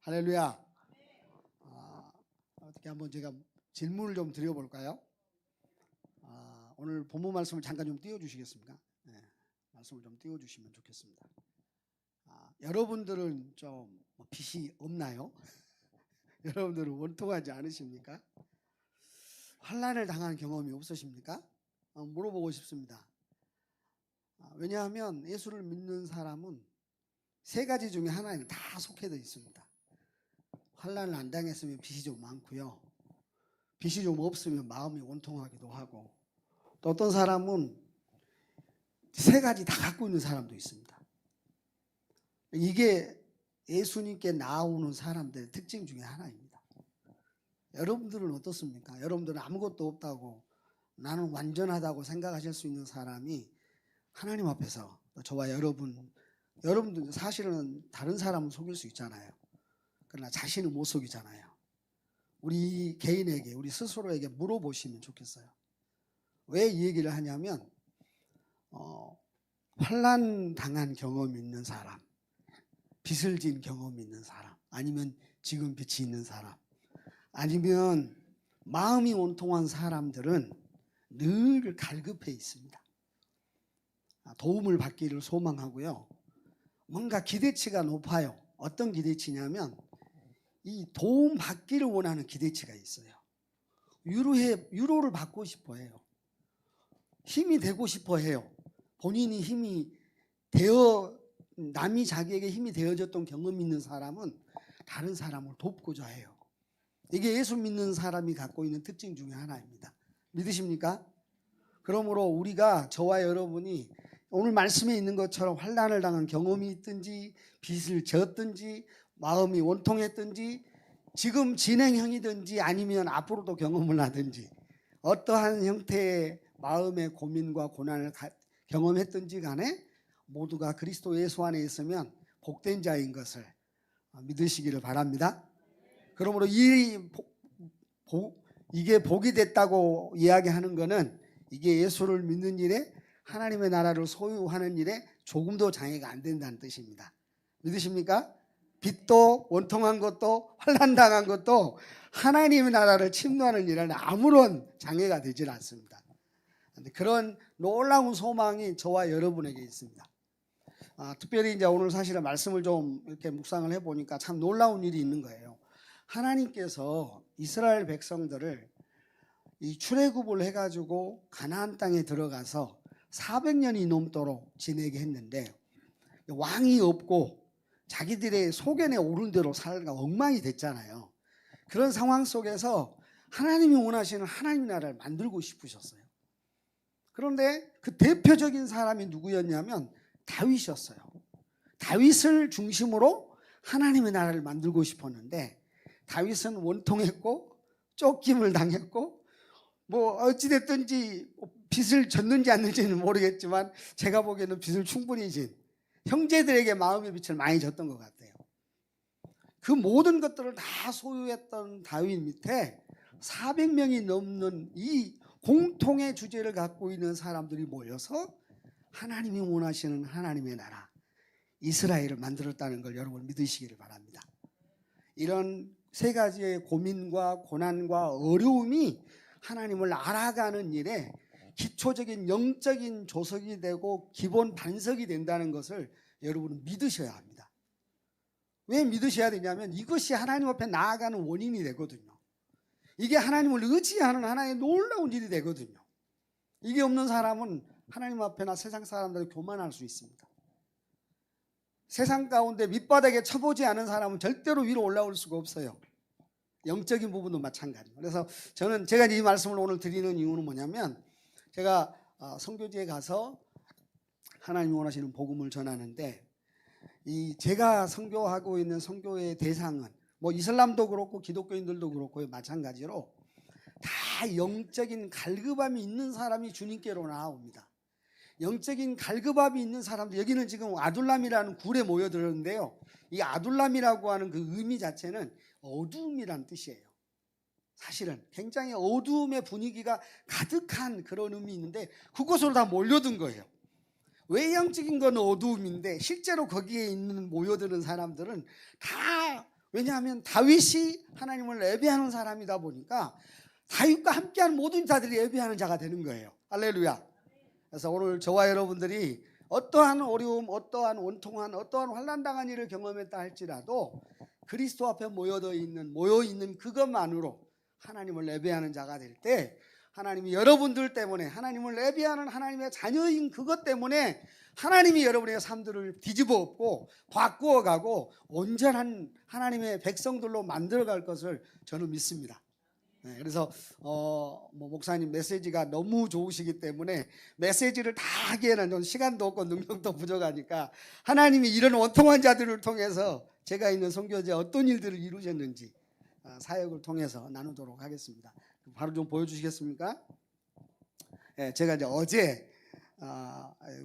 할렐루야. 어떻게 한번 제가 질문을 좀 드려볼까요? 오늘 본문 말씀을 잠깐 좀 띄워주시겠습니까? 네, 말씀을 좀 띄워주시면 좋겠습니다. 여러분들은 좀 빚이 없나요? 여러분들은 원통하지 않으십니까? 환난을 당한 경험이 없으십니까? 물어보고 싶습니다. 왜냐하면 예수를 믿는 사람은 세 가지 중에 하나에는 다 속해 있습니다. 환난을 안 당했으면 빚이 좀 많고요. 빚이 좀 없으면 마음이 원통하기도 하고, 또 어떤 사람은 세 가지 다 갖고 있는 사람도 있습니다. 이게 예수님께 나오는 사람들의 특징 중에 하나입니다. 여러분들은 어떻습니까? 여러분들은 아무것도 없다고, 나는 완전하다고 생각하실 수 있는 사람이 하나님 앞에서 저와 여러분들 사실은 다른 사람은 속일 수 있잖아요. 그러나 자신은 못 속이잖아요. 우리 개인에게, 우리 스스로에게 물어보시면 좋겠어요. 왜 이 얘기를 하냐면 환난 당한 경험이 있는 사람, 빚을 진 경험이 있는 사람, 아니면 지금 빚이 있는 사람, 아니면 마음이 온통한 사람들은 늘 갈급해 있습니다. 도움을 받기를 소망하고요. 뭔가 기대치가 높아요. 어떤 기대치냐면 이 도움 받기를 원하는 기대치가 있어요. 위로를 받고 싶어 해요. 힘이 되고 싶어 해요. 본인이 남이 자기에게 힘이 되어졌던 경험이 있는 사람은 다른 사람을 돕고자 해요. 이게 예수 믿는 사람이 갖고 있는 특징 중에 하나입니다. 믿으십니까? 그러므로 우리가, 저와 여러분이 오늘 말씀에 있는 것처럼 환난을 당한 경험이 있든지, 빚을 졌든지, 마음이 원통했든지, 지금 진행형이든지 아니면 앞으로도 경험을 하든지, 어떠한 형태의 마음의 고민과 고난을 경험했든지 간에 모두가 그리스도 예수 안에 있으면 복된 자인 것을 믿으시기를 바랍니다. 그러므로 이게 복이 됐다고 이야기하는 것은 이게 예수를 믿는 일에, 하나님의 나라를 소유하는 일에 조금도 장애가 안 된다는 뜻입니다. 믿으십니까? 빚도 원통한 것도 환난당한 것도 하나님의 나라를 침노하는 일에는 아무런 장애가 되질 않습니다. 그런 놀라운 소망이 저와 여러분에게 있습니다. 특별히 이제 오늘 사실은 말씀을 좀 이렇게 묵상을 해보니까 참 놀라운 일이 있는 거예요. 하나님께서 이스라엘 백성들을 이 출애굽을 해가지고 가나안 땅에 들어가서 400년이 넘도록 지내게 했는데, 왕이 없고 자기들의 소견에 오른 대로 살다가 엉망이 됐잖아요. 그런 상황 속에서 하나님이 원하시는 하나님의 나라를 만들고 싶으셨어요. 그런데 그 대표적인 사람이 누구였냐면 다윗이었어요. 다윗을 중심으로 하나님의 나라를 만들고 싶었는데, 다윗은 원통했고 쫓김을 당했고, 어찌됐든지 빚을 졌는지 안 졌는지는 모르겠지만 제가 보기에는 빚을 충분히 진, 형제들에게 마음의 빚을 많이 졌던 것 같아요. 그 모든 것들을 다 소유했던 다윗 밑에 400명이 넘는 이 공통의 주제를 갖고 있는 사람들이 모여서 하나님이 원하시는 하나님의 나라 이스라엘을 만들었다는 걸 여러분 믿으시기를 바랍니다. 이런 세 가지의 고민과 고난과 어려움이 하나님을 알아가는 일에 기초적인 영적인 조석이 되고 기본 반석이 된다는 것을 여러분은 믿으셔야 합니다. 왜 믿으셔야 되냐면 이것이 하나님 앞에 나아가는 원인이 되거든요. 이게 하나님을 의지하는 하나의 놀라운 일이 되거든요. 이게 없는 사람은 하나님 앞에나 세상 사람들을 교만할 수 있습니다. 세상 가운데 밑바닥에 쳐보지 않은 사람은 절대로 위로 올라올 수가 없어요. 영적인 부분도 마찬가지입니다. 그래서 제가 이 말씀을 오늘 드리는 이유는 뭐냐면, 제가 선교지에 가서 하나님이 원하시는 복음을 전하는데, 제가 선교하고 있는 선교의 대상은 이슬람도 그렇고 기독교인들도 그렇고 마찬가지로 다 영적인 갈급함이 있는 사람이 주님께로 나옵니다. 영적인 갈급함이 있는 사람들, 여기는 지금 아둘람이라는 굴에 모여들었는데요, 이 아둘람이라고 하는 그 의미 자체는 어두움이란 뜻이에요. 사실은 굉장히 어두움의 분위기가 가득한 그런 의미 있는데 그곳으로 다 몰려든 거예요. 외형적인 건 어두움인데 실제로 거기에 있는 모여드는 사람들은 다 왜냐하면 다윗이 하나님을 예배하는 사람이다 보니까 다윗과 함께하는 모든 자들이 예배하는 자가 되는 거예요. 할렐루야. 그래서 오늘 저와 여러분들이 어떠한 어려움, 어떠한 원통한, 어떠한 환난당한 일을 경험했다 할지라도 그리스도 앞에 모여 있는 그것만으로 하나님을 예배하는 자가 될 때, 하나님이 여러분들 때문에, 하나님을 예배하는 하나님의 자녀인 그것 때문에 하나님이 여러분의 삶들을 뒤집어 엎고 바꾸어 가고 온전한 하나님의 백성들로 만들어 갈 것을 저는 믿습니다. 그래서 목사님 메시지가 너무 좋으시기 때문에 메시지를 다 하기에는 좀 시간도 없고 능력도 부족하니까 하나님이 이런 원통한 자들을 통해서 제가 있는 선교지에 어떤 일들을 이루셨는지 사역을 통해서 나누도록 하겠습니다. 바로 좀 보여주시겠습니까? 제가 이제 어제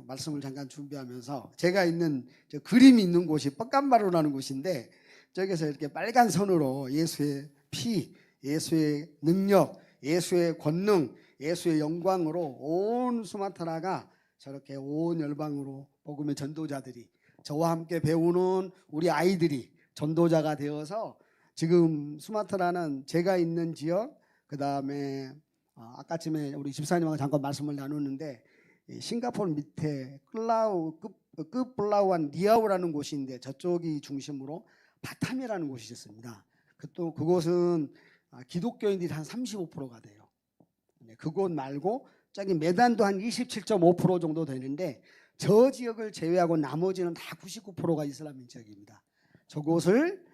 말씀을 잠깐 준비하면서 제가 있는 그림이 있는 곳이 뻑간바로라는 곳인데, 저기서 이렇게 빨간 선으로 예수의 피, 예수의 능력, 예수의 권능, 예수의 영광으로 온 수마트라가 저렇게 온 열방으로 복음의 전도자들이, 저와 함께 배우는 우리 아이들이 전도자가 되어서 지금 수마트라는 제가 있는 지역, 그 다음에 아까쯤에 우리 집사님하고 잠깐 말씀을 나눴는데 싱가포르 밑에 끝블라우한 리아우라는 곳인데 저쪽이 중심으로 바탐이라는 곳이 있습니다. 또 그곳은 기독교인들이 한 35%가 돼요. 그곳 말고 저기 메단도 한 27.5% 정도 되는데 저 지역을 제외하고 나머지는 다 99%가 이슬람인 지역입니다. 저곳을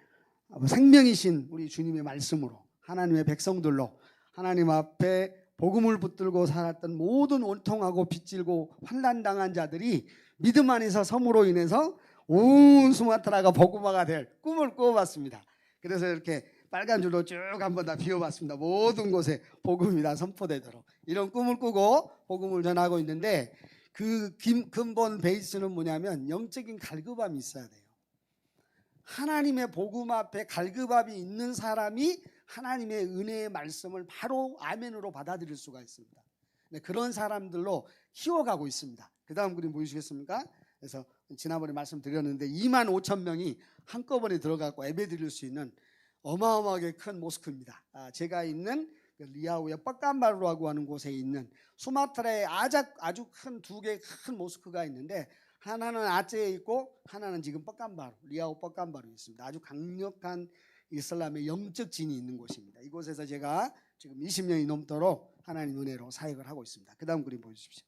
생명이신 우리 주님의 말씀으로 하나님의 백성들로 하나님 앞에 복음을 붙들고 살았던 모든 원통하고 빚질고 환난당한 자들이 믿음 안에서 섬으로 인해서 온 수마트라가 복음화가 될 꿈을 꾸어봤습니다. 그래서 이렇게 빨간 줄로 쭉 한번 다 비워봤습니다. 모든 곳에 복음이 다 선포되도록 이런 꿈을 꾸고 복음을 전하고 있는데, 그 근본 베이스는 뭐냐면 영적인 갈급함이 있어야 돼요. 하나님의 복음 앞에 갈급함이 있는 사람이 하나님의 은혜의 말씀을 바로 아멘으로 받아들일 수가 있습니다. 그런 사람들로 키워가고 있습니다. 그 다음 그림 보이시겠습니까? 그래서 지난번에 말씀드렸는데 2만 5천 명이 한꺼번에 들어가고 예배 드릴 수 있는 어마어마하게 큰 모스크입니다. 제가 있는 리아우의 뻑간바루라고 하는 곳에 있는 수마트라에 아주 큰 두 개의 큰 모스크가 있는데, 하나는 아제에 있고 하나는 지금 뻑간바루, 리아우 뻑간바루에 있습니다. 아주 강력한 이슬람의 영적 진이 있는 곳입니다. 이곳에서 제가 지금 20년이 넘도록 하나님 은혜로 사역을 하고 있습니다. 그 다음 그림 보여주십시오.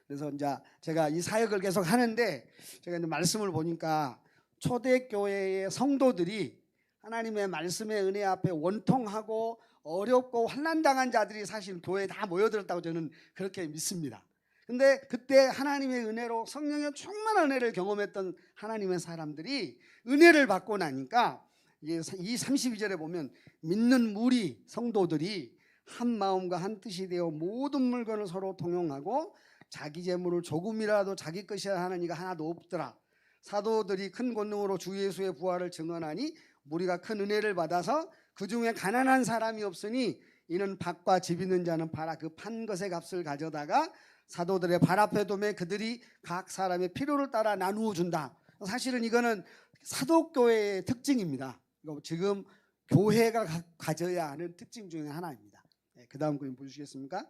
그래서 이제 제가 이 사역을 계속 하는데, 제가 이제 말씀을 보니까 초대교회의 성도들이 하나님의 말씀의 은혜 앞에 원통하고 어렵고 환난당한 자들이 사실 교회에 다 모여들었다고 저는 그렇게 믿습니다. 근데 그때 하나님의 은혜로 성령의 충만한 은혜를 경험했던 하나님의 사람들이 은혜를 받고 나니까 이 32절에 보면 믿는 무리 성도들이 한 마음과 한 뜻이 되어 모든 물건을 서로 통용하고 자기 재물을 조금이라도 자기 것이라 하는 이가 하나도 없더라. 사도들이 큰 권능으로 주 예수의 부활을 증언하니 무리가 큰 은혜를 받아서 그 중에 가난한 사람이 없으니 이는 밭과 집 있는 자는 팔아 그 판 것의 값을 가져다가 사도들의 발 앞에 두매 그들이 각 사람의 필요를 따라 나누어 준다. 사실은 이거는 사도교회의 특징입니다. 지금 교회가 가져야 하는 특징 중에 하나입니다. 그 다음 그림 보여주시겠습니까?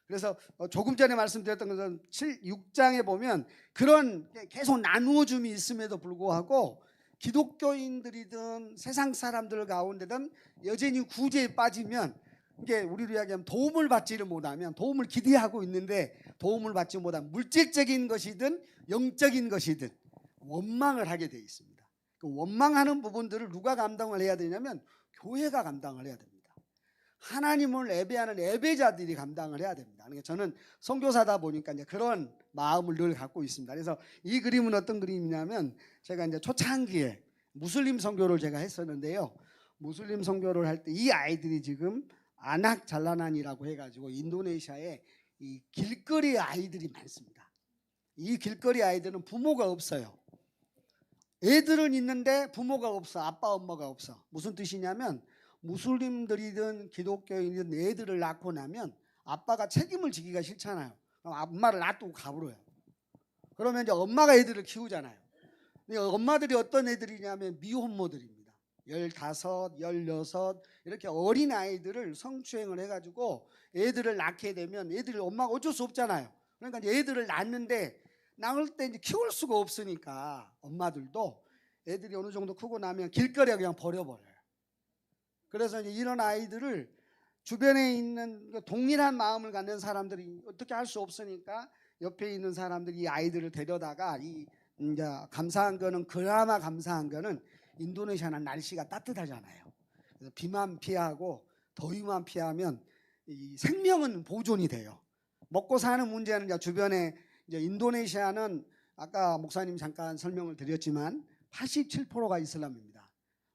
그래서 조금 전에 말씀드렸던 것은 6장에 보면 그런 계속 나누어 줌이 있음에도 불구하고 기독교인들이든 세상 사람들 가운데든 여전히 구제에 빠지면, 이게 우리로 이야기하면 도움을 받지를 못하면, 도움을 기대하고 있는데 도움을 받지 못하면 물질적인 것이든 영적인 것이든 원망을 하게 되어 있습니다. 그 원망하는 부분들을 누가 감당을 해야 되냐면 교회가 감당을 해야 됩니다. 하나님을 예배하는 예배자들이 감당을 해야 됩니다. 그러니까 저는 선교사다 보니까 이제 그런 마음을 늘 갖고 있습니다. 그래서 이 그림은 어떤 그림이냐면, 제가 이제 초창기에 무슬림 선교를 제가 했었는데요. 무슬림 선교를 할 때 이 아이들이 지금 아낙 잘라난이라고 해가지고 인도네시아에 이 길거리 아이들이 많습니다. 이 길거리 아이들은 부모가 없어요. 애들은 있는데 부모가 없어. 아빠 엄마가 없어. 무슨 뜻이냐면 무슬림들이든 기독교인이든 애들을 낳고 나면 아빠가 책임을 지기가 싫잖아요. 그럼 엄마를 놔두고 가버려요. 그러면 이제 엄마가 애들을 키우잖아요. 근데 엄마들이 어떤 애들이냐면 미혼모들입니다. 15, 16 이렇게 어린 아이들을 성추행을 해가지고 애들을 낳게 되면 애들이 엄마가 어쩔 수 없잖아요. 그러니까 이제 애들을 낳는데 낳을 때 이제 키울 수가 없으니까 엄마들도 애들이 어느 정도 크고 나면 길거리에 그냥 버려버려요. 그래서 이제 이런 아이들을 주변에 있는 동일한 마음을 갖는 사람들이 어떻게 할 수 없으니까 옆에 있는 사람들이 이 아이들을 데려다가 이제 감사한 거는 그나마 감사한 거는 인도네시아는 날씨가 따뜻하잖아요. 그래서 비만 피하고 더위만 피하면 이 생명은 보존이 돼요. 먹고 사는 문제는 이제 주변에 이제 인도네시아는 아까 목사님 잠깐 설명을 드렸지만 87%가 이슬람입니다.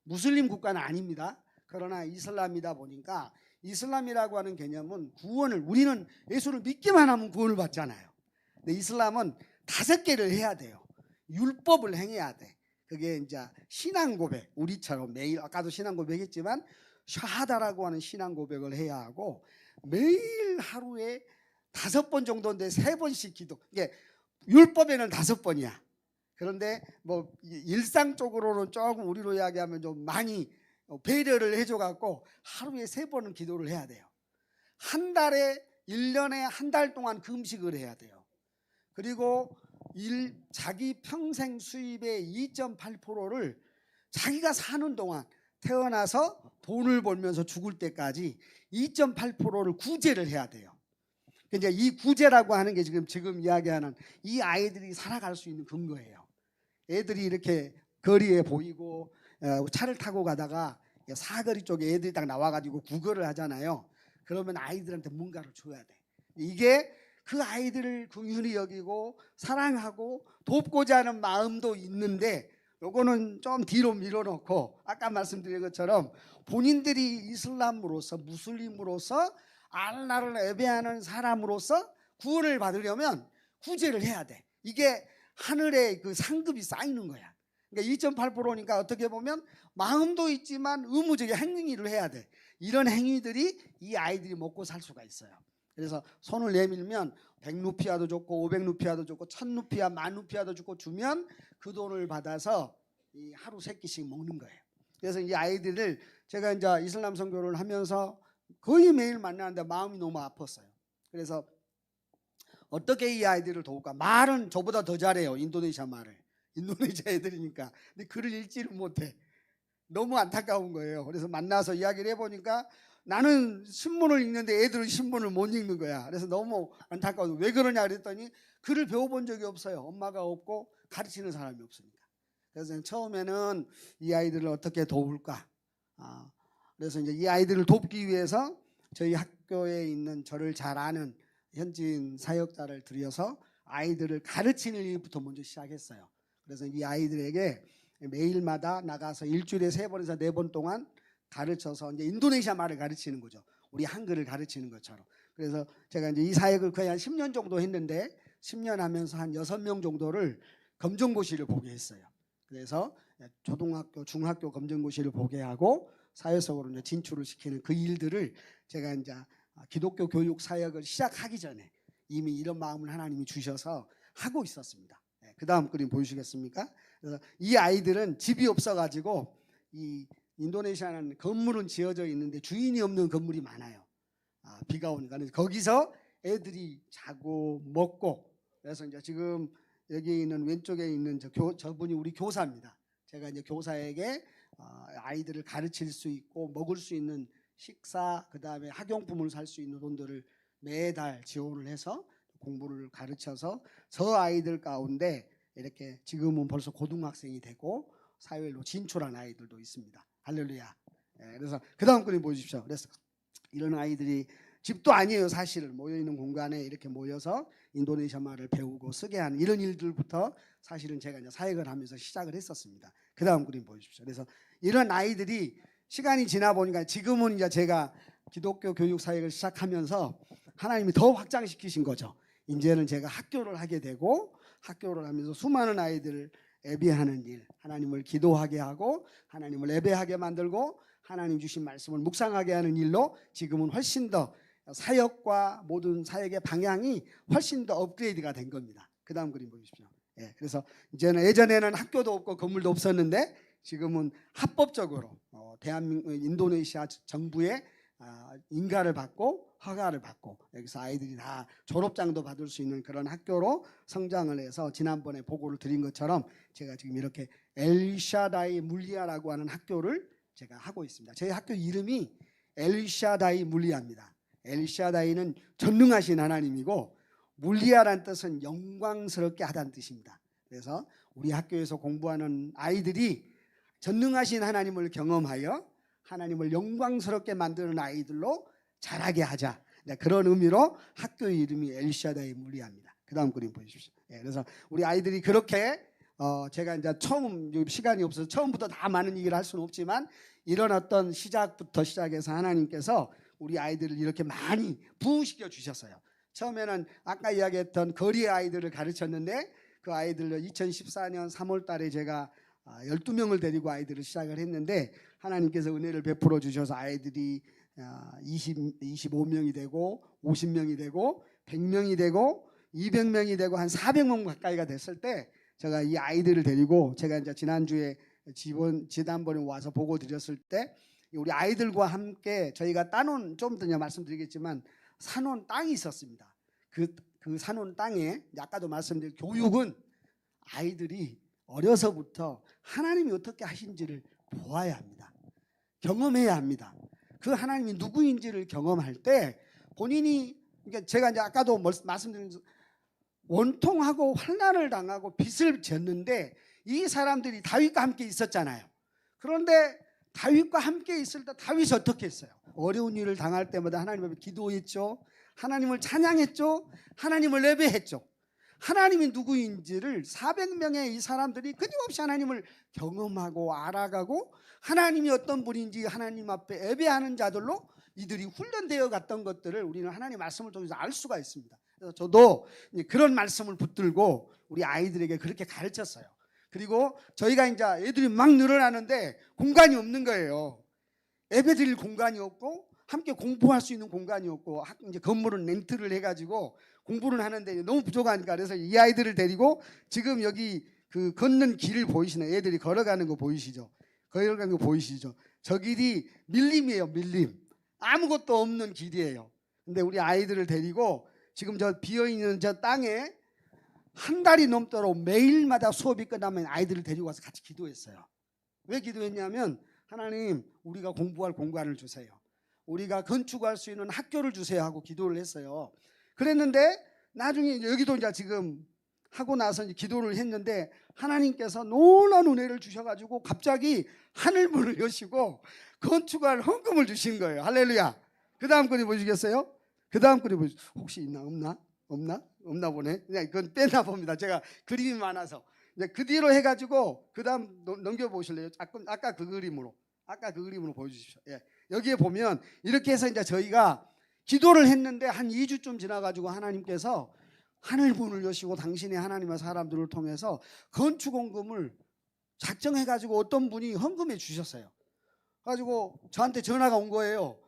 무슬림 국가는 아닙니다. 그러나 이슬람이다 보니까 이슬람이라고 하는 개념은 구원을 우리는 예수를 믿기만 하면 구원을 받잖아요. 근데 이슬람은 5개를 해야 돼요. 율법을 행해야 돼. 그게 이제 신앙 고백, 우리처럼 매일 아까도 신앙 고백했지만 샤하다라고 하는 신앙 고백을 해야 하고 매일 하루에 5번 정도인데 3번씩 기도. 이게 율법에는 5번이야. 그런데 뭐 일상적으로는 조금 우리로 이야기하면 좀 많이 배려를 해줘갖고 하루에 3번은 기도를 해야 돼요. 한 달에 1년에 한 달 동안 금식을 해야 돼요. 그리고 자기 평생 수입의 2.8%를 자기가 사는 동안 태어나서 돈을 벌면서 죽을 때까지 2.8%를 구제를 해야 돼요. 이제 이 구제라고 하는 게 지금 이야기하는 이 아이들이 살아갈 수 있는 근거예요. 애들이 이렇게 거리에 보이고 차를 타고 가다가 사거리 쪽에 애들이 딱 나와가지고 구걸을 하잖아요. 그러면 아이들한테 뭔가를 줘야 돼. 이게 그 아이들을 긍휼히 여기고 사랑하고 돕고자 하는 마음도 있는데 요거는 좀 뒤로 밀어놓고 아까 말씀드린 것처럼 본인들이 이슬람으로서 무슬림으로서 알라를 예배하는 사람으로서 구원을 받으려면 구제를 해야 돼. 이게 하늘에 그 상급이 쌓이는 거야. 그러니까 2.8%니까 어떻게 보면 마음도 있지만 의무적인 행위를 해야 돼. 이런 행위들이 이 아이들이 먹고 살 수가 있어요. 그래서 손을 내밀면 100루피아도 좋고 500루피아도 좋고 1000루피아, 10,000루피아도 좋고 주면 그 돈을 받아서 이 하루 3끼씩 먹는 거예요. 그래서 이 아이들을 제가 이제 이슬람 선교를 하면서 거의 매일 만나는데 마음이 너무 아팠어요. 그래서 어떻게 이 아이들을 도울까? 말은 저보다 더 잘해요. 인도네시아 말을. 인도네시아 애들이니까. 근데 글을 읽지를 못해. 너무 안타까운 거예요. 그래서 만나서 이야기를 해보니까 나는 신문을 읽는데 애들은 신문을 못 읽는 거야. 그래서 너무 안타까워서 왜 그러냐 그랬더니 글을 배워본 적이 없어요. 엄마가 없고 가르치는 사람이 없으니까. 그래서 처음에는 이 아이들을 어떻게 도울까? 그래서 이제 이 아이들을 돕기 위해서 저희 학교에 있는 저를 잘 아는 현지인 사역자를 들여서 아이들을 가르치는 일부터 먼저 시작했어요. 그래서 이 아이들에게 매일마다 나가서 일주일에 3번에서 4번 동안 가르쳐서 이제 인도네시아 말을 가르치는 거죠. 우리 한글을 가르치는 것처럼. 그래서 제가 이제 이 사역을 거의 한 10년 정도 했는데 10년 하면서 한 6명 정도를 검정고시를 보게 했어요. 그래서 초등학교, 중학교 검정고시를 보게 하고 사회적으로 이제 진출을 시키는 그 일들을 제가 이제 기독교 교육 사역을 시작하기 전에 이미 이런 마음을 하나님이 주셔서 하고 있었습니다. 그 다음 그림 보여주시겠습니까? 그래서 이 아이들은 집이 없어가지고 이 인도네시아는 건물은 지어져 있는데 주인이 없는 건물이 많아요. 비가 오니까 거기서 애들이 자고 먹고 그래서 이제 지금 여기 있는 왼쪽에 있는 저분이 우리 교사입니다. 제가 이제 교사에게 아이들을 가르칠 수 있고 먹을 수 있는 식사 그다음에 학용품을 살 수 있는 돈들을 매달 지원을 해서 공부를 가르쳐서 저 아이들 가운데 이렇게 지금은 벌써 고등학생이 되고 사회로 진출한 아이들도 있습니다. 할렐루야. 그래서 그 다음 그림 보여주십시오. 그래서 이런 아이들이 집도 아니에요. 사실은 모여있는 공간에 이렇게 모여서 인도네시아 말을 배우고 쓰게 하는 이런 일들부터 사실은 제가 이제 사역을 하면서 시작을 했었습니다. 그 다음 그림 보여주십시오. 그래서 이런 아이들이 시간이 지나 보니까 지금은 이제 제가 기독교 교육 사역을 시작하면서 하나님이 더 확장시키신 거죠. 이제는 제가 학교를 하게 되고 학교를 하면서 수많은 아이들을 예배하는 일, 하나님을 기도하게 하고 하나님을 예배하게 만들고 하나님 주신 말씀을 묵상하게 하는 일로 지금은 훨씬 더 사역과 모든 사역의 방향이 훨씬 더 업그레이드가 된 겁니다. 그 다음 그림 보십시오. 예, 그래서 이제는 예전에는 학교도 없고 건물도 없었는데 지금은 합법적으로 대한민국 인도네시아 정부의 인가를 받고 허가를 받고 여기서 아이들이 다 졸업장도 받을 수 있는 그런 학교로 성장을 해서 지난번에 보고를 드린 것처럼 제가 지금 이렇게 엘샤다이 물리아라고 하는 학교를 제가 하고 있습니다. 저희 학교 이름이 엘샤다이 물리아입니다. 엘샤다이는 전능하신 하나님이고 물리아란 뜻은 영광스럽게 하다는 뜻입니다. 그래서 우리 학교에서 공부하는 아이들이 전능하신 하나님을 경험하여 하나님을 영광스럽게 만드는 아이들로 자라게 하자. 그런 의미로 학교 이름이 엘샤다이 물리아입니다. 그 다음 그림 보십시오. 그래서 우리 아이들이 그렇게 제가 이제 처음 시간이 없어서 처음부터 다 많은 얘기를 할 수는 없지만 이런 어떤 시작부터 시작해서 하나님께서 우리 아이들을 이렇게 많이 부흥시켜 주셨어요. 처음에는 아까 이야기했던 거리의 아이들을 가르쳤는데 그 아이들로 2014년 3월 달에 제가 12명을 데리고 아이들을 시작을 했는데 하나님께서 은혜를 베풀어 주셔서 아이들이 25명이 되고 50명이 되고 100명이 되고 200명이 되고 한 400명 가까이가 됐을 때 제가 이 아이들을 데리고 제가 이제 지난주에 지난번에 와서 보고 드렸을 때 우리 아이들과 함께 저희가 따놓은 좀 더 말씀드리겠지만 사놓은 땅이 있었습니다. 그 사놓은 땅에 아까도 말씀드린 교육은 아이들이 어려서부터 하나님이 어떻게 하신지를 보아야 합니다. 경험해야 합니다. 그 하나님이 누구인지를 경험할 때 본인이 그러니까 제가 이제 아까도 말씀드린 원통하고 환난을 당하고 빚을 졌는데 이 사람들이 다윗과 함께 있었잖아요. 그런데 다윗과 함께 있을 때 다윗이 어떻게 했어요? 어려운 일을 당할 때마다 하나님 앞에 기도했죠. 하나님을 찬양했죠. 하나님을 예배했죠. 하나님이 누구인지를 400명의 이 사람들이 끊임없이 하나님을 경험하고 알아가고 하나님이 어떤 분인지 하나님 앞에 예배하는 자들로 이들이 훈련되어 갔던 것들을 우리는 하나님 말씀을 통해서 알 수가 있습니다. 그래서 저도 그런 말씀을 붙들고 우리 아이들에게 그렇게 가르쳤어요. 그리고 저희가 이제 애들이 막 늘어나는데 공간이 없는 거예요. 예배 드릴 공간이 없고 함께 공부할 수 있는 공간이 없고 이제 건물은 렌트를 해가지고 공부를 하는데 너무 부족하니까 그래서 이 아이들을 데리고 지금 여기 그 걷는 길을 보이시나요? 애들이 걸어가는 거 보이시죠? 걸어가는 거 보이시죠? 저 길이 밀림이에요. 밀림. 아무것도 없는 길이에요. 근데 우리 아이들을 데리고 지금 저 비어있는 저 땅에 한 달이 넘도록 매일마다 수업이 끝나면 아이들을 데리고 와서 같이 기도했어요. 왜 기도했냐면 하나님 우리가 공부할 공간을 주세요. 우리가 건축할 수 있는 학교를 주세요 하고 기도를 했어요. 그랬는데 나중에 여기도 이제 지금 하고 나서 이제 기도를 했는데 하나님께서 놀라운 은혜를 주셔가지고 갑자기 하늘문을 여시고 건축할 헌금을 주신 거예요. 할렐루야. 그 다음 거리 보시겠어요? 그 다음 거리 보시. 혹시 있나 없나 보네. 그냥 그건 뺐나 봅니다. 제가 그림이 많아서. 이제 그 뒤로 해가지고 그 다음 넘겨보실래요? 아까 그 그림으로 보여주십시오. 예. 여기에 보면 이렇게 해서 이제 저희가 기도를 했는데 한 2주쯤 지나가지고 하나님께서 하늘문을 여시고 당신의 하나님의 사람들을 통해서 건축헌금을 작정해가지고 어떤 분이 헌금해 주셨어요. 가지고 저한테 전화가 온 거예요.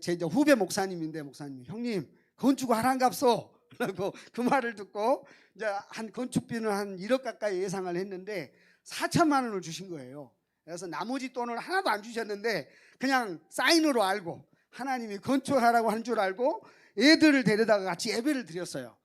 제 후배 목사님인데 목사님 형님 건축 하란갑소 라고 그 말을 듣고 이제 한 건축비는 한 1억 가까이 예상을 했는데 4천만 원을 주신 거예요. 그래서 나머지 돈을 하나도 안 주셨는데 그냥 사인으로 알고 하나님이 건축하라고 한 줄 알고 애들을 데려다가 같이 예배를 드렸어요.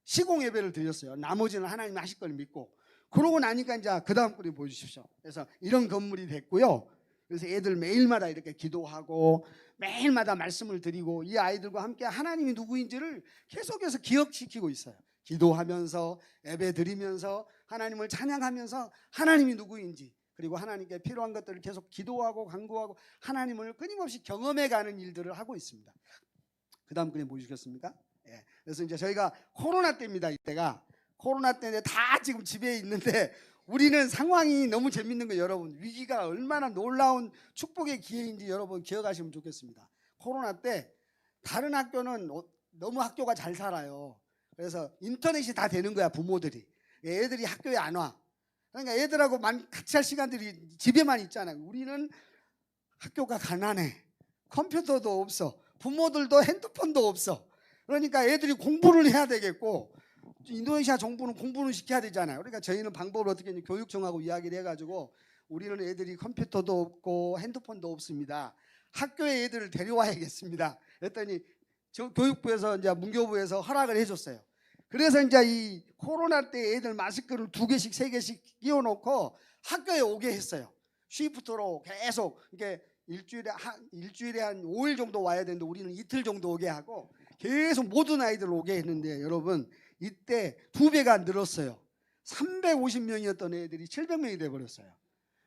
시공 예배를 드렸어요. 나머지는 하나님이 하실 걸 믿고. 그러고 나니까 이제 그 다음 글을 보여주십시오. 그래서 이런 건물이 됐고요. 그래서 애들 매일마다 이렇게 기도하고 매일마다 말씀을 드리고 이 아이들과 함께 하나님이 누구인지를 계속해서 기억시키고 있어요. 기도하면서 예배 드리면서 하나님을 찬양하면서 하나님이 누구인지 그리고 하나님께 필요한 것들을 계속 기도하고 간구하고 하나님을 끊임없이 경험해가는 일들을 하고 있습니다. 그 다음 그림 보시겠습니까? 예. 그래서 이제 저희가 코로나 때입니다. 이때가 코로나 때인데 다 지금 집에 있는데 우리는 상황이 너무 재밌는 거예요. 여러분 위기가 얼마나 놀라운 축복의 기회인지 여러분 기억하시면 좋겠습니다. 코로나 때 다른 학교는 너무 학교가 잘 살아요. 그래서 인터넷이 다 되는 거야. 부모들이 애들이 학교에 안 와. 그러니까 애들하고 같이 할 시간들이 집에만 있잖아요. 우리는 학교가 가난해. 컴퓨터도 없어. 부모들도 핸드폰도 없어. 그러니까 애들이 공부를 해야 되겠고 인도네시아 정부는 공부는 시켜야 되잖아요. 그러니까 저희는 방법을 어떻게 했냐면 교육청하고 이야기를 해가지고 우리는 애들이 컴퓨터도 없고 핸드폰도 없습니다. 학교에 애들을 데려와야겠습니다. 그랬더니 교육부에서 이제 문교부에서 허락을 해줬어요. 그래서 이제 이 코로나 때 애들 마스크를 2개씩 3개씩 끼워놓고 학교에 오게 했어요. 쉬프트로 계속 이렇게 일주일에 한 5일 정도 와야 되는데 우리는 이틀 정도 오게 하고 계속 모든 아이들 오게 했는데 여러분 이때 2배가 늘었어요. 350명이었던 애들이 700명이 돼버렸어요.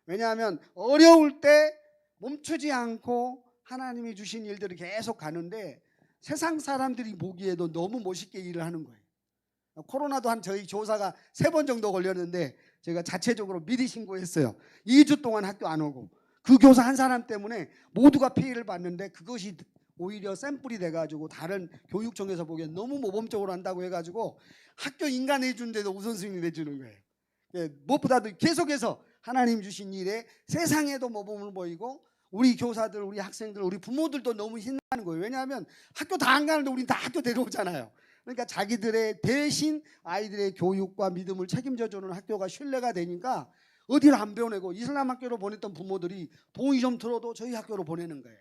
왜냐하면 어려울 때 멈추지 않고 하나님이 주신 일들을 계속 가는데 세상 사람들이 보기에도 너무 멋있게 일을 하는 거예요. 코로나도 한 저희 조사가 3번 정도 걸렸는데 제가 자체적으로 미리 신고했어요. 2주 동안 학교 안 오고 그 교사 한 사람 때문에 모두가 피해를 봤는데 그것이 오히려 샘플이 돼가지고 다른 교육청에서 보기엔 너무 모범적으로 한다고 해가지고 학교 인간 해주는데도 우선순위 내주는 거예요. 예, 무엇보다도 계속해서 하나님 주신 일에 세상에도 모범을 보이고 우리 교사들, 우리 학생들, 우리 부모들도 너무 신나는 거예요. 왜냐하면 학교 다 안 가는데 우린 다 학교 데려오잖아요. 그러니까 자기들의 대신 아이들의 교육과 믿음을 책임져주는 학교가 신뢰가 되니까 어디를 안 보내고 이슬람 학교로 보냈던 부모들이 돈이 좀 들어도 저희 학교로 보내는 거예요.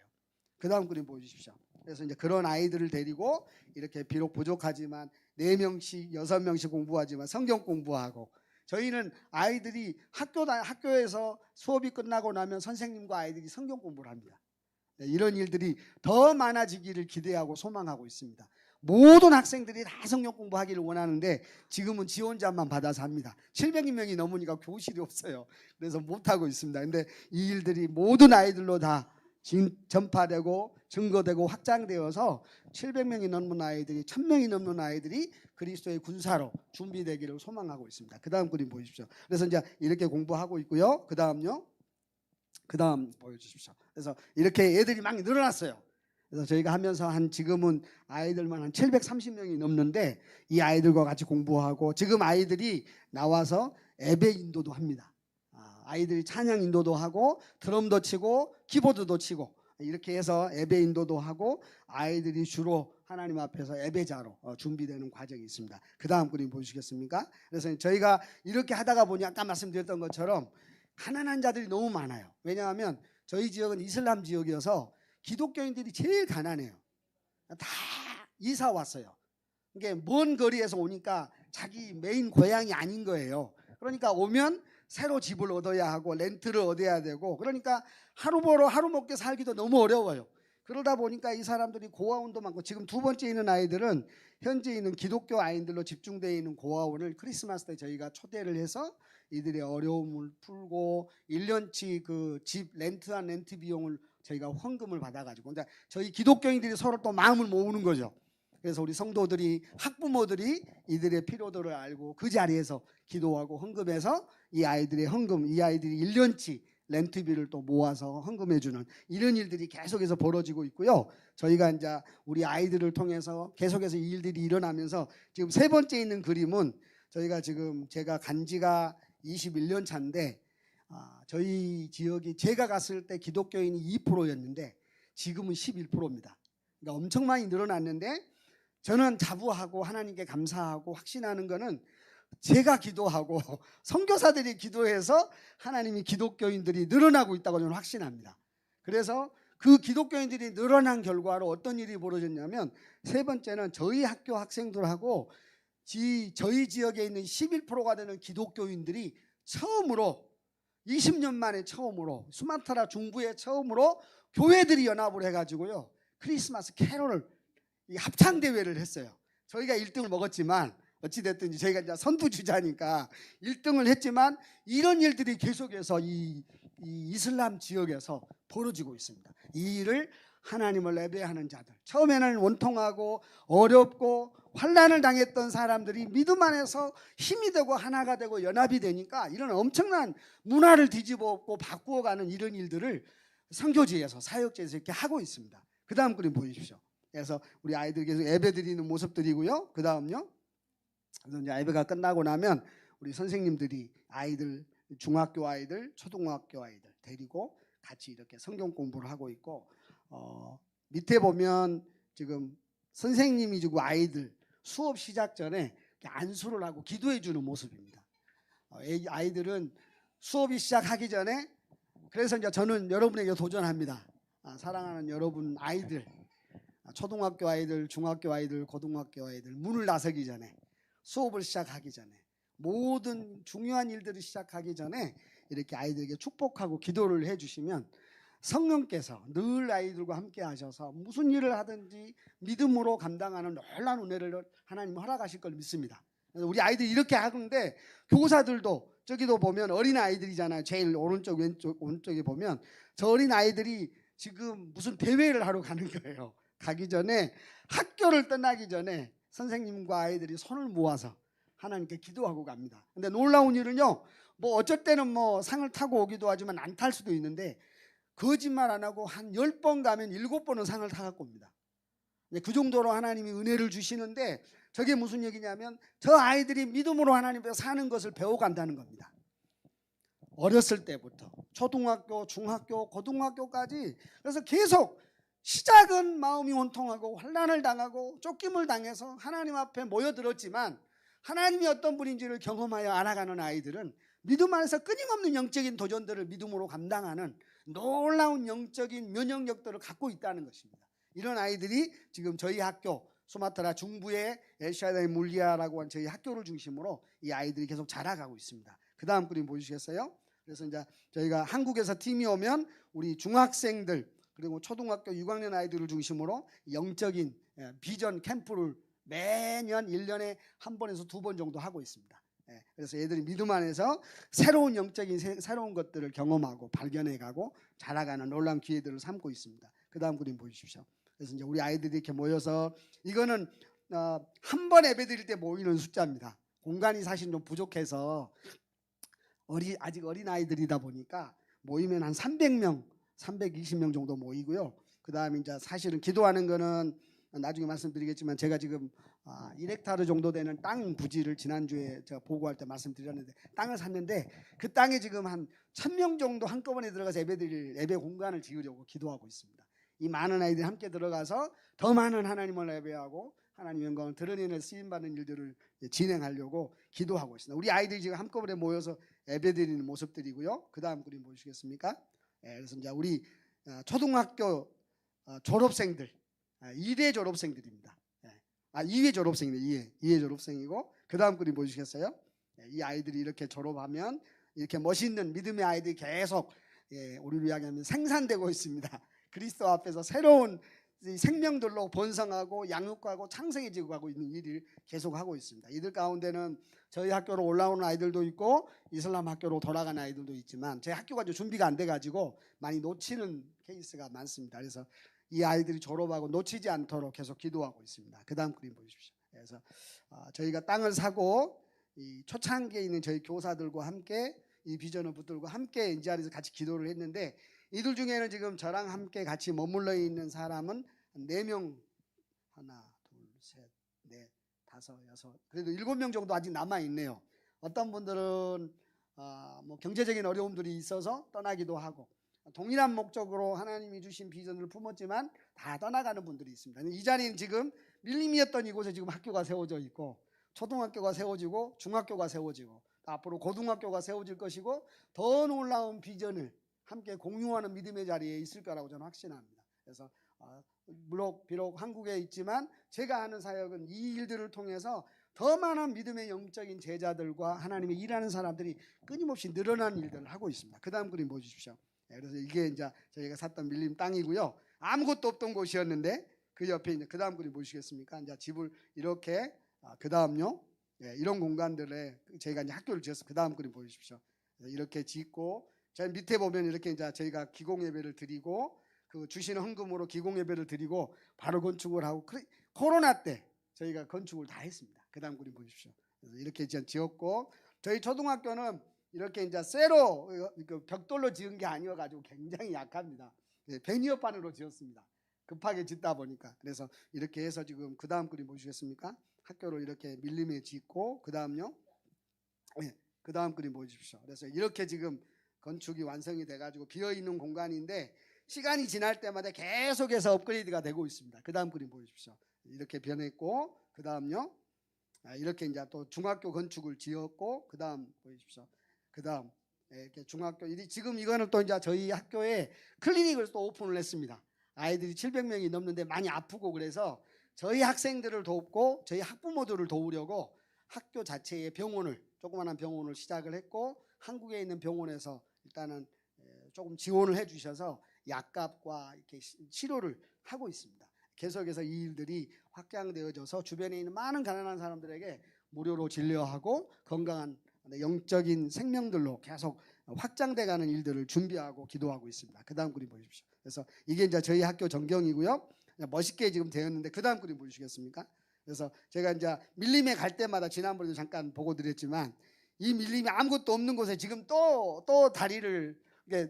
그 다음 그림 보여주십시오. 그래서 이제 그런 아이들을 데리고 이렇게 비록 부족하지만 4명씩 6명씩 공부하지만 성경 공부하고 저희는 아이들이 학교에서 수업이 끝나고 나면 선생님과 아이들이 성경 공부를 합니다. 이런 일들이 더 많아지기를 기대하고 소망하고 있습니다. 모든 학생들이 다 성경 공부하기를 원하는데 지금은 지원자만 받아서 합니다. 700명이 넘으니까 교실이 없어요. 그래서 못하고 있습니다. 근데 이 일들이 모든 아이들로 다 전파되고 증거되고 확장되어서 700명이 넘는 아이들이 1000명이 넘는 아이들이 그리스도의 군사로 준비되기를 소망하고 있습니다. 그 다음 그림 보십시오. 그래서 이제 이렇게 공부하고 있고요. 그 다음요. 그 다음 보여주십시오. 그래서 이렇게 애들이 막 늘어났어요. 그래서 저희가 하면서 한 지금은 아이들만 한 730명이 넘는데 이 아이들과 같이 공부하고 지금 아이들이 나와서 예배 인도도 합니다. 아이들이 찬양 인도도 하고 드럼도 치고 키보드도 치고 이렇게 해서 예배 인도도 하고 아이들이 주로 하나님 앞에서 예배자로 준비되는 과정이 있습니다. 그 다음 그림 보시겠습니까? 그래서 저희가 이렇게 하다가 보니 아까 말씀드렸던 것처럼 가난한 자들이 너무 많아요. 왜냐하면 저희 지역은 이슬람 지역이어서 기독교인들이 제일 가난해요. 다 이사 왔어요. 이게 먼 거리에서 오니까 자기 메인 고향이 아닌 거예요. 그러니까 오면 새로 집을 얻어야 하고 렌트를 얻어야 되고 그러니까 하루 벌어 하루 먹게 살기도 너무 어려워요. 그러다 보니까 이 사람들이 고아원도 많고 지금 2번째 있는 아이들은 현재 있는 기독교 아이들로 집중되어 있는 고아원을 크리스마스 때 저희가 초대를 해서 이들의 어려움을 풀고 1년치 그 집 렌트한 렌트 비용을 저희가 헌금을 받아가지고 그러니까 저희 기독교인들이 서로 또 마음을 모으는 거죠. 그래서 우리 성도들이 학부모들이 이들의 필요들을 알고 그 자리에서 기도하고 헌금해서 이 아이들의 헌금, 이 아이들이 1년치 렌트비를 또 모아서 헌금해주는 이런 일들이 계속해서 벌어지고 있고요. 저희가 이제 우리 아이들을 통해서 계속해서 이 일들이 일어나면서 지금 3번째 있는 그림은 저희가 지금 제가 간 지가 21년 차인데 저희 지역이 제가 갔을 때 기독교인이 2%였는데 지금은 11%입니다. 그러니까 엄청 많이 늘어났는데 저는 자부하고 하나님께 감사하고 확신하는 거는 제가 기도하고 선교사들이 기도해서 하나님이 기독교인들이 늘어나고 있다고 저는 확신합니다. 그래서 그 기독교인들이 늘어난 결과로 어떤 일이 벌어졌냐면 3번째는 저희 학교 학생들하고 저희 지역에 있는 11%가 되는 기독교인들이 처음으로 20년 만에 처음으로 수마트라 중부에 처음으로 교회들이 연합을 해가지고요 크리스마스 캐롤을 합창 대회를 했어요. 저희가 1등을 먹었지만 어찌됐든지 저희가 이제 선두주자니까 1등을 했지만 이런 일들이 계속해서 이 이슬람 지역에서 벌어지고 있습니다. 이 일을 하나님을 예배하는 자들 처음에는 원통하고 어렵고 환난을 당했던 사람들이 믿음 안에서 힘이 되고 하나가 되고 연합이 되니까 이런 엄청난 문화를 뒤집어 엎고 바꾸어가는 이런 일들을 선교지에서 사역지에서 이렇게 하고 있습니다. 그 다음 그림 보여주십시오. 그래서 우리 아이들 계속 예배 드리는 모습들이고요. 그 다음요. 그래서 이제 예배가 끝나고 나면 우리 선생님들이 아이들 중학교 아이들 초등학교 아이들 데리고 같이 이렇게 성경 공부를 하고 있고 밑에 보면 지금 선생님이 주고 아이들 수업 시작 전에 안수를 하고 기도해 주는 모습입니다. 아이들은 수업이 시작하기 전에, 그래서 이제 저는 여러분에게 도전합니다. 사랑하는 여러분 아이들, 초등학교 아이들, 중학교 아이들, 고등학교 아이들, 문을 나서기 전에, 수업을 시작하기 전에, 모든 중요한 일들을 시작하기 전에 이렇게 아이들에게 축복하고 기도를 해주시면 성령께서 늘 아이들과 함께 하셔서 무슨 일을 하든지 믿음으로 감당하는 놀라운 은혜를 하나님 허락하실 걸 믿습니다. 우리 아이들이 이렇게 하는데, 교사들도 저기도 보면 어린 아이들이잖아요. 제일 오른쪽 왼쪽 오른쪽에 보면 저 어린 아이들이 지금 무슨 대회를 하러 가는 거예요. 가기 전에, 학교를 떠나기 전에 선생님과 아이들이 손을 모아서 하나님께 기도하고 갑니다. 근데 놀라운 일은요, 뭐 어쩔 때는 뭐 상을 타고 오기도 하지만 안 탈 수도 있는데, 거짓말 안 하고 한 10번 가면 7번은 상을 타갖고 옵니다. 그 정도로 하나님이 은혜를 주시는데, 저게 무슨 얘기냐면 저 아이들이 믿음으로 하나님 앞에 사는 것을 배워간다는 겁니다. 어렸을 때부터 초등학교, 중학교, 고등학교까지. 그래서 계속 시작은 마음이 원통하고 환난을 당하고 쫓김을 당해서 하나님 앞에 모여들었지만, 하나님이 어떤 분인지를 경험하여 알아가는 아이들은 믿음 안에서 끊임없는 영적인 도전들을 믿음으로 감당하는 놀라운 영적인 면역력들을 갖고 있다는 것입니다. 이런 아이들이 지금 저희 학교 수마트라 중부의 엘샤다이 물리아라고 하는 저희 학교를 중심으로 이 아이들이 계속 자라가고 있습니다. 그 다음 그림 보여주시겠어요? 그래서 이제 저희가 한국에서 팀이 오면 우리 중학생들 그리고 초등학교 6학년 아이들을 중심으로 영적인 비전 캠프를 매년 1년에 한 번에서 2번 정도 하고 있습니다. 그래서 애들이 믿음 안에서 새로운 영적인 새로운 것들을 경험하고 발견해가고 자라가는 놀라운 기회들을 삼고 있습니다. 그 다음 그림 보여주십시오. 그래서 이제 우리 아이들이 이렇게 모여서, 이거는 한 번 예배 드릴 때 모이는 숫자입니다. 공간이 사실 좀 부족해서 아직 어린 아이들이다 보니까 모이면 한 300명, 320명 정도 모이고요. 그 다음에 이제 사실은 기도하는 거는 나중에 말씀드리겠지만, 제가 지금 1헥타르 정도 되는 땅 부지를 지난주에 제가 보고할 때 말씀드렸는데, 땅을 샀는데 그 땅에 지금 한 1000명 정도 한꺼번에 들어가서 예배 공간을 지으려고 기도하고 있습니다. 이 많은 아이들이 함께 들어가서 더 많은 하나님을 예배하고 하나님의 영광을 드러내는 쓰임받는 일들을 진행하려고 기도하고 있습니다. 우리 아이들이 지금 한꺼번에 모여서 예배드리는 모습들이고요. 그 다음 그림 보시겠습니까? 그래서 이제 우리 초등학교 졸업생들, 1회 졸업생들입니다. 2회 졸업생이네. 2회 졸업생이고, 그 다음 그림 보시겠어요? 이 아이들이 이렇게 졸업하면 이렇게 멋있는 믿음의 아이들이 계속 우리로 이야기하면 생산되고 있습니다. 그리스도 앞에서 새로운 생명들로 번성하고 양육하고 창성해지고 가고 있는 일을 계속하고 있습니다. 이들 가운데는 저희 학교로 올라오는 아이들도 있고 이슬람 학교로 돌아가는 아이들도 있지만, 저희 학교가 좀 준비가 안 돼가지고 많이 놓치는 케이스가 많습니다. 그래서 이 아이들이 졸업하고 놓치지 않도록 계속 기도하고 있습니다. 그 다음 그림 보십시오. 그래서 저희가 땅을 사고 이 초창기에 있는 저희 교사들과 함께 이 비전을 붙들고 함께 이 자리에서 같이 기도를 했는데, 이들 중에는 지금 저랑 함께 같이 머물러 있는 사람은 4명, 하나, 둘, 셋, 넷, 다섯, 여섯, 그래도 7명 정도 아직 남아 있네요. 어떤 분들은 뭐 경제적인 어려움들이 있어서 떠나기도 하고, 동일한 목적으로 하나님이 주신 비전을 품었지만 다 떠나가는 분들이 있습니다. 이 자리는 지금 밀림이었던 이곳에 지금 학교가 세워져 있고, 초등학교가 세워지고 중학교가 세워지고 앞으로 고등학교가 세워질 것이고, 더 놀라운 비전을 함께 공유하는 믿음의 자리에 있을 거라고 저는 확신합니다. 그래서 비록 한국에 있지만 제가 하는 사역은 이 일들을 통해서 더 많은 믿음의 영적인 제자들과 하나님의 일하는 사람들이 끊임없이 늘어나는 일들을 하고 있습니다. 그 다음 그림 보여주십시오. 그래서 이게 이제 저희가 샀던 밀림 땅이고요. 아무것도 없던 곳이었는데 그 옆에 이제 그 다음 그림 보시겠습니까? 이제 집을 이렇게 그 다음요. 이런 공간들에 저희가 이제 학교를 지었어요. 그 다음 그림 보여주십시오. 이렇게 짓고, 저희 밑에 보면 이렇게 이제 저희가 기공 예배를 드리고, 그 주시는 헌금으로 기공 예배를 드리고 바로 건축을 하고, 코로나 때 저희가 건축을 다 했습니다. 그 다음 그림 보십시오. 그래서 이렇게 지었고, 저희 초등학교는 이렇게 이제 쇠로 벽돌로 지은 게 아니어가지고 굉장히 약합니다. 베니어판으로 지었습니다. 급하게 짓다 보니까. 그래서 이렇게 해서 지금 그 다음 그림 보시겠습니까? 학교를 이렇게 밀림에 짓고, 그 다음요. 그 다음 그림 보십시오. 그래서 이렇게 지금 건축이 완성이 돼가지고 비어있는 공간인데, 시간이 지날 때마다 계속해서 업그레이드가 되고 있습니다. 그 다음 그림 보십시오. 이렇게 변했고, 그 다음요. 이렇게 이제 또 중학교 건축을 지었고 그다음 보십시오. 그다음 이렇게 중학교 지금 이거는 또 이제 저희 학교에 클리닉을 또 오픈을 했습니다. 아이들이 700명이 넘는데 많이 아프고 그래서 저희 학생들을 돕고 저희 학부모들을 도우려고 학교 자체의 병원을 조그마한 병원을 시작을 했고 한국에 있는 병원에서 일단은 조금 지원을 해 주셔서 약값과 이렇게 치료를 하고 있습니다. 계속해서 이 일들이 확장되어져서 주변에 있는 많은 가난한 사람들에게 무료로 진료하고 건강한 영적인 생명들로 계속 확장돼가는 일들을 준비하고 기도하고 있습니다. 그 다음 그림 보십시오. 그래서 이게 이제 저희 학교 전경이고요. 멋있게 지금 되었는데 그 다음 그림 보시겠습니까? 그래서 제가 이제 밀림에 갈 때마다 지난번에도 잠깐 보고 드렸지만 이 밀림이 아무것도 없는 곳에 지금 또 다리를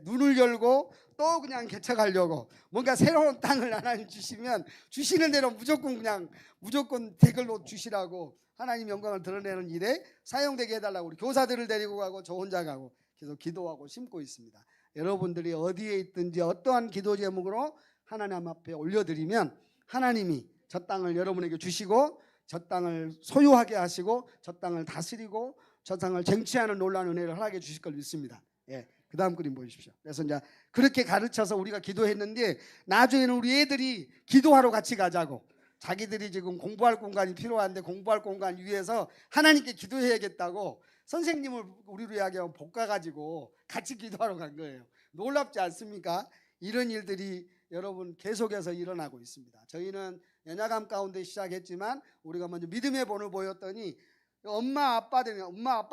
눈을 열고 또 그냥 개척하려고 뭔가 새로운 땅을 하나님 주시면 주시는 대로 무조건 댓글로 주시라고 하나님 영광을 드러내는 일에 사용되게 해달라고 우리 교사들을 데리고 가고 저 혼자 가고 계속 기도하고 심고 있습니다. 여러분들이 어디에 있든지 어떠한 기도 제목으로 하나님 앞에 올려드리면 하나님이 저 땅을 여러분에게 주시고 저 땅을 소유하게 하시고 저 땅을 다스리고 저 땅을 쟁취하는 놀라운 은혜를 허락해 주실 걸 믿습니다. 예. 그 다음 그림 보십시오. 그래서 이제 그렇게 가르쳐서 우리가 기도했는데 나중에는 우리 애들이 기도하러 같이 가자고 자기들이 지금 공부할 공간이 필요한데 공부할 공간 위해서 하나님께 기도해야겠다고 선생님을 우리로 이야기하면 볶아가지고 같이 기도하러 간 거예요. 놀랍지 않습니까? 이런 일들이 여러분 계속해서 일어나고 있습니다. 저희는 연약함 가운데 시작했지만 우리가 먼저 믿음의 본을 보였더니 엄마 아빠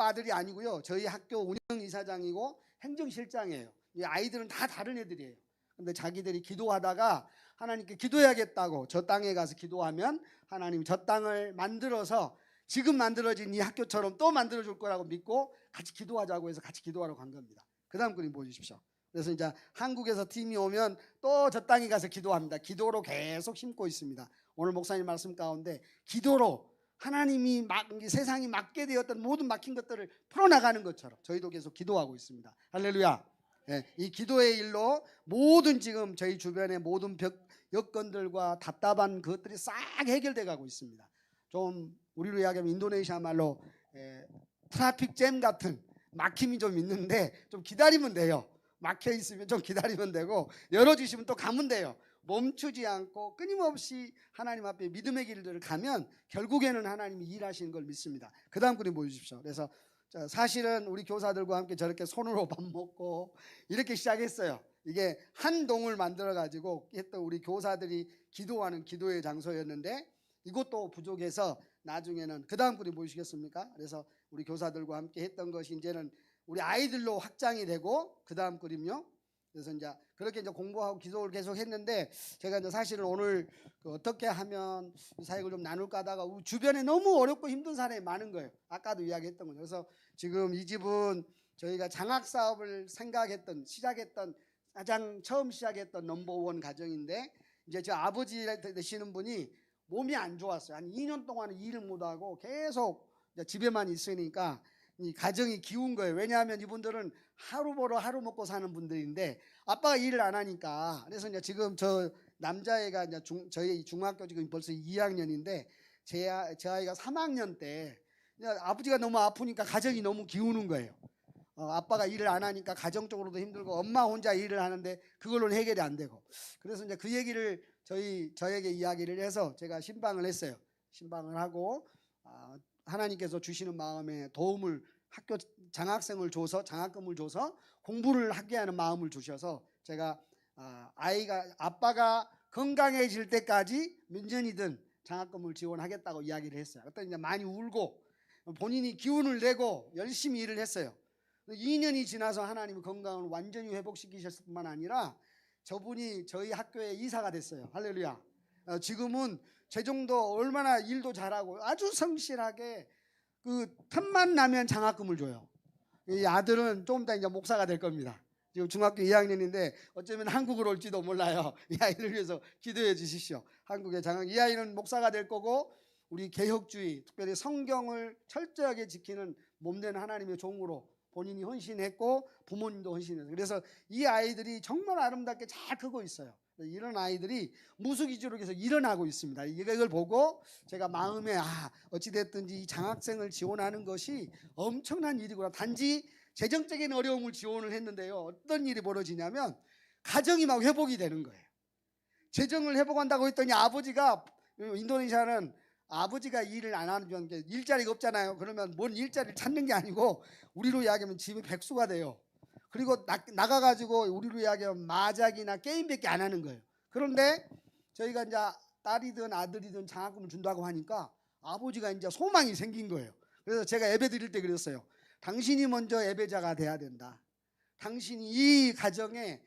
아들이 아니고요. 저희 학교 운영이사장이고 행정실장이에요. 이 아이들은 다 다른 애들이에요. 근데 자기들이 기도하다가 하나님께 기도해야겠다고 저 땅에 가서 기도하면 하나님 저 땅을 만들어서 지금 만들어진 이 학교처럼 또 만들어줄 거라고 믿고 같이 기도하자고 해서 같이 기도하러 간 겁니다. 그 다음 그림 보여주십시오. 그래서 이제 한국에서 팀이 오면 또 저 땅에 가서 기도합니다. 기도로 계속 심고 있습니다. 오늘 목사님 말씀 가운데 기도로 하나님이 세상이 막게 되었던 모든 막힌 것들을 풀어나가는 것처럼 저희도 계속 기도하고 있습니다. 할렐루야. 네, 이 기도의 일로 모든 지금 저희 주변의 모든 여건들과 답답한 것들이 싹 해결돼 가고 있습니다. 좀 우리로 이야기하면 인도네시아 말로 트래픽 잼 같은 막힘이 좀 있는데 좀 기다리면 돼요. 막혀 있으면 좀 기다리면 되고 열어주시면 또 가면 돼요. 멈추지 않고 끊임없이 하나님 앞에 믿음의 길들을 가면 결국에는 하나님이 일하시는 걸 믿습니다. 그 다음 그림 보여주십시오. 그래서 사실은 우리 교사들과 함께 저렇게 손으로 밥 먹고 이렇게 시작했어요. 이게 한 동을 만들어 가지고 했던 우리 교사들이 기도하는 기도의 장소였는데 이것도 부족해서 나중에는 그 다음 그림 보시겠습니까? 그래서 우리 교사들과 함께 했던 것이 이제는 우리 아이들로 확장이 되고 그 다음 그림요. 그래서 이제 그렇게 이제 공부하고 기도를 계속 했는데 제가 이제 사실은 오늘 어떻게 하면 사역을 좀 나눌까 하다가 주변에 너무 어렵고 힘든 사람이 많은 거예요. 아까도 이야기했던 거죠. 그래서 지금 이 집은 저희가 장학 사업을 시작했던 가장 처음 시작했던 넘버원 가정인데 이제 저 아버지 되시는 분이 몸이 안 좋았어요. 한 2년 동안은 일을 못하고 계속 집에만 있으니까 이 가정이 기운 거예요. 왜냐하면 이분들은 하루 벌어 하루 먹고 사는 분들인데 아빠가 일을 안 하니까. 그래서 이제 지금 저 남자애가 이제 저희 중학교 지금 벌써 2학년인데 제 아이가 3학년 때 아버지가 너무 아프니까 가정이 너무 기우는 거예요. 아빠가 일을 안 하니까 가정적으로도 힘들고 엄마 혼자 일을 하는데 그걸로는 해결이 안 되고. 그래서 이제 그 얘기를 저에게 이야기를 해서 제가 신방을 했어요. 신방을 하고 하나님께서 주시는 마음에 도움을 학교 장학금을 줘서 공부를 하게 하는 마음을 주셔서 제가 아빠가 건강해질 때까지 몇 년이든 장학금을 지원하겠다고 이야기를 했어요. 그랬더니 이제 많이 울고 본인이 기운을 내고 열심히 일을 했어요. 2년이 지나서 하나님이 건강을 완전히 회복시키셨을 뿐만 아니라 저분이 저희 학교에 이사가 됐어요. 할렐루야. 지금은 제 정도 얼마나 일도 잘하고 아주 성실하게 그 틈만 나면 장학금을 줘요. 이 아들은 좀 이따 이제 목사가 될 겁니다. 지금 중학교 2학년인데 어쩌면 한국으로 올지도 몰라요. 이 아이를 위해서 기도해 주십시오. 한국의 이 아이는 목사가 될 거고 우리 개혁주의 특별히 성경을 철저하게 지키는 몸된 하나님의 종으로 본인이 헌신했고 부모님도 헌신했어요. 그래서 이 아이들이 정말 아름답게 잘 크고 있어요. 이런 아이들이 무수기지로 계속 일어나고 있습니다. 이걸 보고 제가 마음에 어찌됐든지 이 장학생을 지원하는 것이 엄청난 일이구나. 단지 재정적인 어려움을 지원을 했는데요. 어떤 일이 벌어지냐면 가정이 막 회복이 되는 거예요. 재정을 회복한다고 했더니 아버지가, 인도네시아는 아버지가 일을 안 하면 일자리가 없잖아요. 그러면 뭔 일자리를 찾는 게 아니고 우리로 이야기하면 집에 백수가 돼요. 그리고 나가가지고 우리로 이야기하면 마작이나 게임밖에 안 하는 거예요. 그런데 저희가 이제 딸이든 아들이든 장학금을 준다고 하니까 아버지가 이제 소망이 생긴 거예요. 그래서 제가 예배 드릴 때 그랬어요. 당신이 먼저 예배자가 돼야 된다. 당신이 이 가정에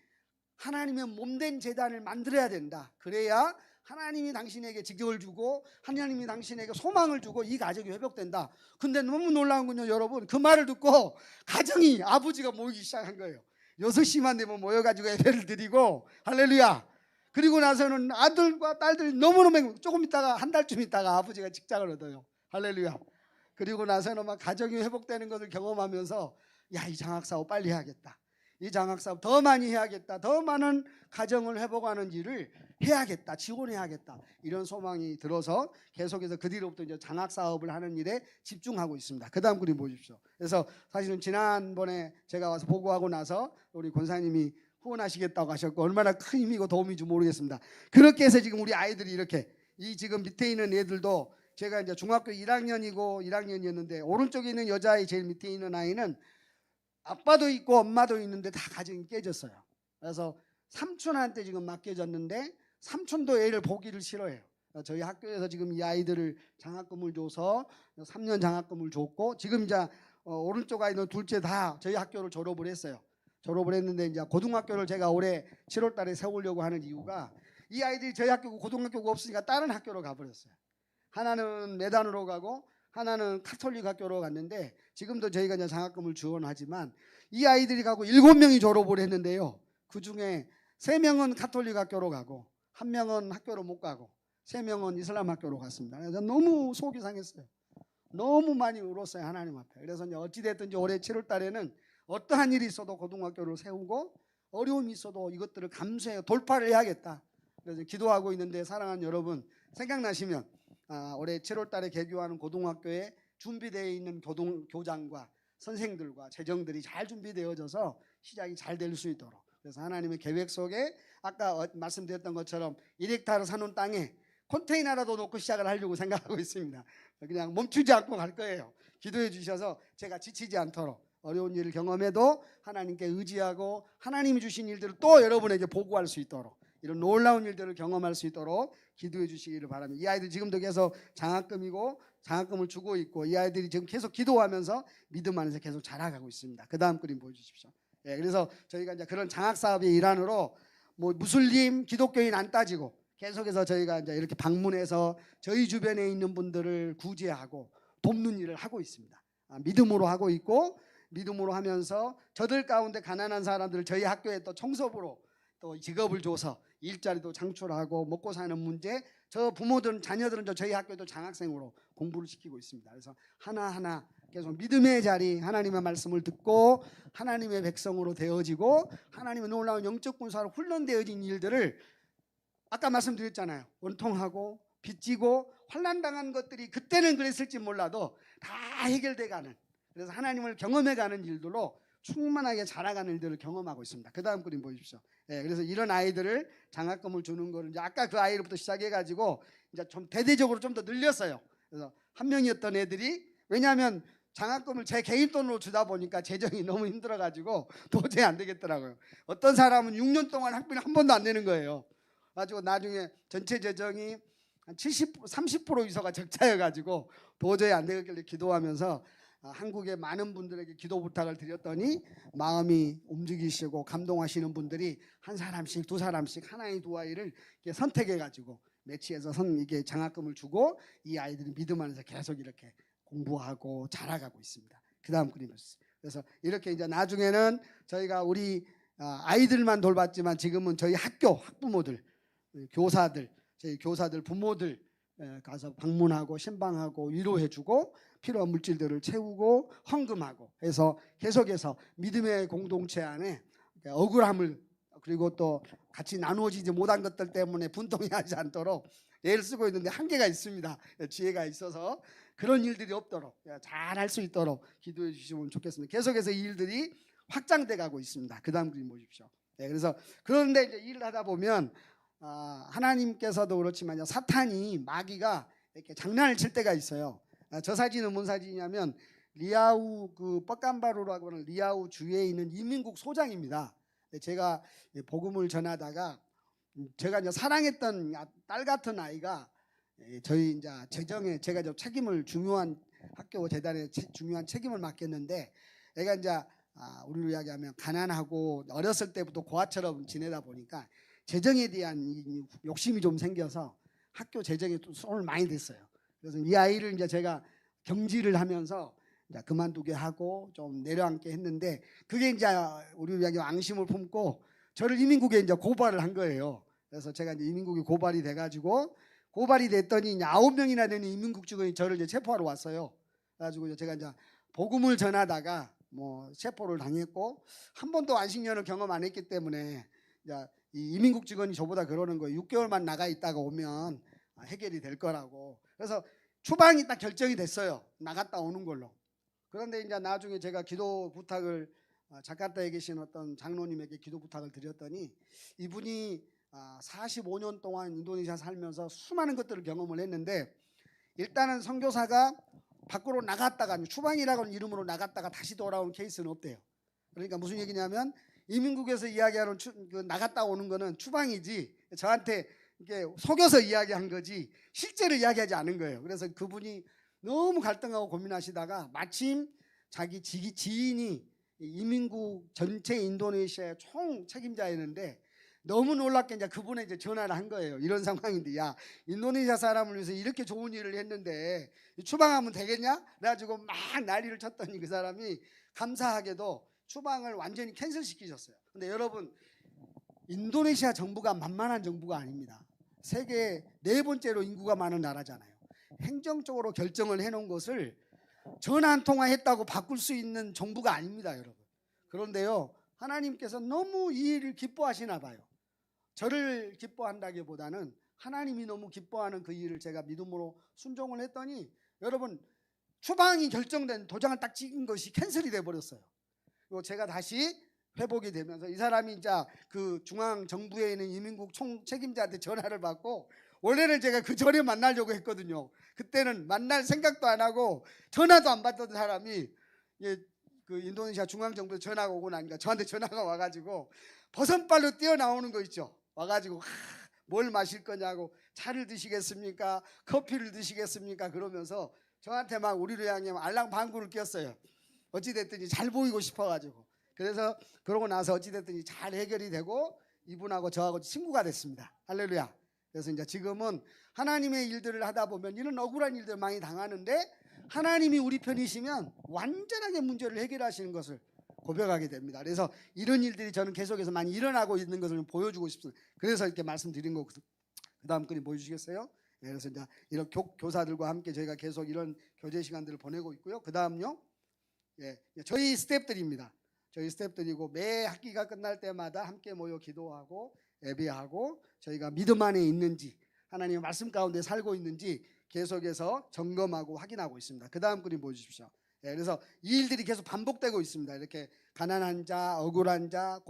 하나님의 몸된 제단을 만들어야 된다. 그래야 하나님이 당신에게 직격을 주고 하나님이 당신에게 소망을 주고 이 가정이 회복된다. 근데 너무 놀라운 건요, 여러분. 그 말을 듣고 가정이 아버지가 모이기 시작한 거예요. 6시만 되면 모여가지고 예배를 드리고, 할렐루야. 그리고 나서는 아들과 딸들이 너무너무 조금 있다가 한 달쯤 있다가 아버지가 직장을 얻어요. 할렐루야. 그리고 나서는 막 가정이 회복되는 것을 경험하면서 이 장학사업 빨리 해야겠다. 이 장학사업 더 많이 해야겠다. 더 많은 가정을 회복하는 일을 해야겠다. 지원해야겠다. 이런 소망이 들어서 계속해서 그 뒤로부터 이제 장학사업을 하는 일에 집중하고 있습니다. 그 다음 그림 보십시오. 그래서 사실은 지난번에 제가 와서 보고하고 나서 우리 권사님이 후원하시겠다고 하셨고 얼마나 큰 힘이고 도움인지 모르겠습니다. 그렇게 해서 지금 우리 아이들이 이렇게 이 지금 밑에 있는 애들도 제가 이제 중학교 1학년이고 1학년이었는데 오른쪽에 있는 여자아이 제일 밑에 있는 아이는 아빠도 있고 엄마도 있는데 다 가정이 깨졌어요. 그래서 삼촌한테 지금 맡겨졌는데 삼촌도 애를 보기를 싫어해요. 저희 학교에서 지금 이 아이들을 장학금을 줘서 3년 장학금을 줬고 지금 이제 오른쪽 아이는 둘째 다 저희 학교를 졸업을 했어요. 졸업을 했는데 이제 고등학교를 제가 올해 7월 달에 세우려고 하는 이유가 이 아이들이 저희 학교고 고등학교가 없으니까 다른 학교로 가버렸어요. 하나는 메단으로 가고 하나는 카톨릭 학교로 갔는데 지금도 저희가 이제 장학금을 지원하지만 이 아이들이 가고 7명이 졸업을 했는데요. 그중에 3명은 카톨릭 학교로 가고 1명은 학교로 못 가고 3명은 이슬람 학교로 갔습니다. 그래서 너무 속이 상했어요. 너무 많이 울었어요, 하나님 앞에. 그래서 이제 어찌됐든지 올해 7월 달에는 어떠한 일이 있어도 고등학교를 세우고 어려움이 있어도 이것들을 감수해 돌파를 해야겠다. 그래서 기도하고 있는데 사랑하는 여러분, 생각나시면 올해 7월 달에 개교하는 고등학교에 준비되어 있는 교장과 선생들과 재정들이 잘 준비되어져서 시작이 잘 될 수 있도록, 그래서 하나님의 계획 속에 아까 말씀드렸던 것처럼 1헥타르 사놓은 땅에 컨테이너라도 놓고 시작을 하려고 생각하고 있습니다. 그냥 멈추지 않고 갈 거예요. 기도해 주셔서 제가 지치지 않도록 어려운 일을 경험해도 하나님께 의지하고 하나님이 주신 일들을 또 여러분에게 보고할 수 있도록, 이런 놀라운 일들을 경험할 수 있도록 기도해 주시기를 바랍니다. 이 아이들 지금도 계속 장학금이고 장학금을 주고 있고 이 아이들이 지금 계속 기도하면서 믿음 안에서 계속 자라가고 있습니다. 그 다음 그림 보여주십시오. 그래서 저희가 이제 그런 장학 사업의 일환으로 뭐 무슬림, 기독교인 안 따지고 계속해서 저희가 이제 이렇게 방문해서 저희 주변에 있는 분들을 구제하고 돕는 일을 하고 있습니다. 믿음으로 하고 있고 믿음으로 하면서 저들 가운데 가난한 사람들을 저희 학교에 또 청소부로 또 직업을 줘서 일자리도 창출하고 먹고 사는 문제, 저 부모들은 자녀들은 저희 학교에도 장학생으로 공부를 시키고 있습니다. 그래서 하나하나 계속 믿음의 자리, 하나님의 말씀을 듣고 하나님의 백성으로 되어지고 하나님의 놀라운 영적 군사로 훈련되어진 일들을 아까 말씀드렸잖아요. 원통하고 빚지고 환난당한 것들이 그때는 그랬을지 몰라도 다 해결돼가는, 그래서 하나님을 경험해가는 일들로 충만하게 자라가는 일들을 경험하고 있습니다. 그 다음 그림 보십시오. 그래서 이런 아이들을 장학금을 주는 거를 이제 아까 그 아이로부터 시작해가지고 이제 좀 대대적으로 좀 더 늘렸어요. 그래서 한 명이었던 애들이, 왜냐하면 장학금을 제 개인 돈으로 주다 보니까 재정이 너무 힘들어가지고 도저히 안 되겠더라고요. 어떤 사람은 6년 동안 학비를 한 번도 안 내는 거예요. 가지고 나중에 전체 재정이 한 30% 이상가 적자여가지고 도저히 안 되겠길래 기도하면서 한국의 많은 분들에게 기도 부탁을 드렸더니 마음이 움직이시고 감동하시는 분들이 한 사람씩 두 사람씩 하나의 두 아이를 선택해가지고 매치해서 이게 장학금을 주고 이 아이들이 믿음 안에서 계속 이렇게 공부하고 자라가고 있습니다. 그 다음 그림이었어요. 그래서 이렇게 이제 나중에는 저희가 우리 아이들만 돌봤지만 지금은 저희 학교 학부모들, 교사들, 저희 교사들 부모들 가서 방문하고 신방하고 위로해주고 필요한 물질들을 채우고 헌금하고 해서 계속해서 믿음의 공동체 안에 억울함을 그리고 또 같이 나누어지지 못한 것들 때문에 분통해하지 않도록 애를 쓰고 있는데 한계가 있습니다. 지혜가 있어서 그런 일들이 없도록 잘 할 수 있도록 기도해 주시면 좋겠습니다. 계속해서 이 일들이 확장돼 가고 있습니다. 그 다음 그림 보십시오. 그래서 그런데 이제 일을 하다 보면 하나님께서도 그렇지만 사탄이 마귀가 이렇게 장난을 칠 때가 있어요. 저 사진은 뭔 사진이냐면 리아우 그 뻑간바루라고 하는 리아우 주에 있는 이민국 소장입니다. 제가 복음을 전하다가 제가 이제 사랑했던 딸 같은 아이가 저희 이제 재정에 제가 좀 책임을 중요한 학교 재단에 중요한 책임을 맡겼는데 애가 이제 우리로 이야기하면 가난하고 어렸을 때부터 고아처럼 지내다 보니까 재정에 대한 욕심이 좀 생겨서 학교 재정에 또 손을 많이 댔어요. 그래서 이 아이를 이제 제가 경지를 하면서 이제 그만두게 하고 좀 내려앉게 했는데 그게 이제 우리로 이야기하면 앙심을 품고 저를 이민국에 이제 고발을 한 거예요. 그래서 제가 이제 이민국에 고발이 돼가지고 고발이 됐더니 이제 9명이나 되는 이민국 직원이 저를 이제 체포하러 왔어요. 그래가지고 제가 이제 복음을 전하다가 뭐 체포를 당했고 한 번도 안식년을 경험 안 했기 때문에 이제 이 이민국 직원이 저보다 그러는 거예요. 6개월만 나가 있다가 오면 해결이 될 거라고. 그래서 추방이 딱 결정이 됐어요. 나갔다 오는 걸로. 그런데 이제 나중에 제가 기도 부탁을 자카르타에 계신 어떤 장로님에게 기도 부탁을 드렸더니 이분이 45년 동안 인도네시아 살면서 수많은 것들을 경험을 했는데 일단은 선교사가 밖으로 나갔다가 추방이라는 이름으로 나갔다가 다시 돌아온 케이스는 없대요. 그러니까 무슨 얘기냐면 이민국에서 이야기하는 나갔다 오는 거는 추방이지 저한테 이렇게 속여서 이야기한 거지 실제로 이야기하지 않은 거예요. 그래서 그분이 너무 갈등하고 고민하시다가 마침 자기 지인이 이민국 전체 인도네시아의 총 책임자였는데 너무 놀랍게 이제 그분에 이제 전화를 한 거예요. 이런 상황인데 야 인도네시아 사람을 위해서 이렇게 좋은 일을 했는데 추방하면 되겠냐? 그래가지고 막 난리를 쳤더니 그 사람이 감사하게도 추방을 완전히 캔슬시키셨어요. 근데 여러분 인도네시아 정부가 만만한 정부가 아닙니다. 세계 4번째로 인구가 많은 나라잖아요. 행정적으로 결정을 해놓은 것을 전화 한 통화 했다고 바꿀 수 있는 정부가 아닙니다, 여러분. 그런데요, 하나님께서 너무 이 일을 기뻐하시나 봐요. 저를 기뻐한다기보다는 하나님이 너무 기뻐하는 그 일을 제가 믿음으로 순종을 했더니 여러분 추방이 결정된 도장을 딱 찍은 것이 캔슬이 돼버렸어요. 그리고 제가 다시 회복이 되면서 이 사람이 이제 그 중앙 정부에 있는 이민국 총 책임자한테 전화를 받고 원래는 제가 그 전에 만나려고 했거든요. 그때는 만날 생각도 안 하고 전화도 안 받던 사람이 그 인도네시아 중앙 정부에 전화가 오고 나니까 저한테 전화가 와가지고 버선발로 뛰어나오는 거 있죠. 와가지고 뭘 마실 거냐고 차를 드시겠습니까? 커피를 드시겠습니까? 그러면서 저한테 막 우리로 향해 알랑방구를 꼈어요. 어찌됐든지 잘 보이고 싶어가지고. 그래서 그러고 나서 어찌됐든지 잘 해결이 되고 이분하고 저하고 친구가 됐습니다. 할렐루야. 그래서 이제 지금은 하나님의 일들을 하다 보면 이런 억울한 일들 많이 당하는데 하나님이 우리 편이시면 완전하게 문제를 해결하시는 것을 고백하게 됩니다. 그래서 이런 일들이 저는 계속해서 많이 일어나고 있는 것을 보여주고 싶습니다. 그래서 이렇게 말씀드린 거고 그 다음 그림 보여주시겠어요? 네, 그래서 이제 이런 교사들과 함께 저희가 계속 이런 교제 시간들을 보내고 있고요. 그 다음요, 저희 스태프들입니다. 저희 스태프들이고 매 학기가 끝날 때마다 함께 모여 기도하고 예배하고 저희가 믿음 안에 있는지 하나님의 말씀 가운데 살고 있는지 계속해서 점검하고 확인하고 있습니다. 그 다음 그림 보여주십시오. 그래서 이 일들이 계속 반복되고 있습니다. 이렇게 가난한 자, 억울한 자,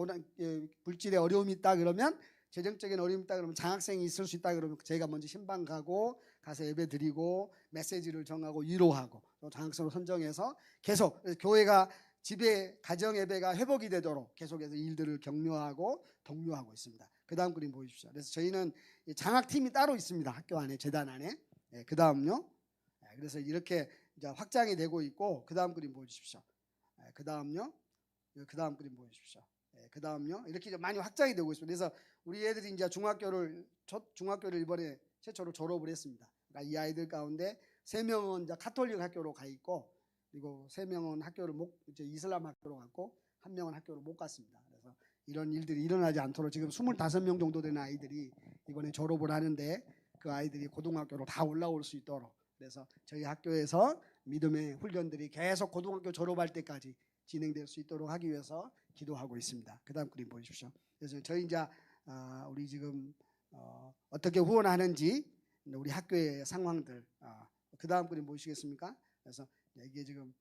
물질에 어려움이 있다 그러면 재정적인 어려움이 있다 그러면 장학생이 있을 수 있다 그러면 저희가 먼저 신방 가고 가서 예배 드리고 메시지를 정하고 위로하고 또 장학생을 선정해서 계속 교회가 집에 가정 예배가 회복이 되도록 계속해서 일들을 격려하고 독려하고 있습니다. 그 다음 그림 보십시오. 그래서 저희는 장학팀이 따로 있습니다. 학교 안에 재단 안에. 그 다음요. 그래서 이렇게 이제 확장이 되고 있고 그 다음 그림 보여주십시오. 그 다음요. 그 다음 그림 보여주십시오. 그 다음요. 이렇게 많이 확장이 되고 있습니다. 그래서 우리 애들이 이제 중학교를 이번에 최초로 졸업을 했습니다. 그러니까 이 아이들 가운데 3명은 이제 카톨릭 학교로 가 있고 그리고 3명은 학교를 이제 이슬람 학교로 갔고 1명은 학교를 못 갔습니다. 그래서 이런 일들이 일어나지 않도록 지금 25명 정도 되는 아이들이 이번에 졸업을 하는데 그 아이들이 고등학교로 다 올라올 수 있도록, 그래서 저희 학교에서 믿음의 훈련들이 계속 고등학교 졸업할 때까지 진행될 수 있도록 하기 위해서 기도하고 있습니다. 그 다음 그림 보십시오. 그래서 저희 이제 우리 지금 어떻게 후원하는지 우리 학교의 상황들, 그 다음 그림 보시겠습니까? 그래서 이게 지금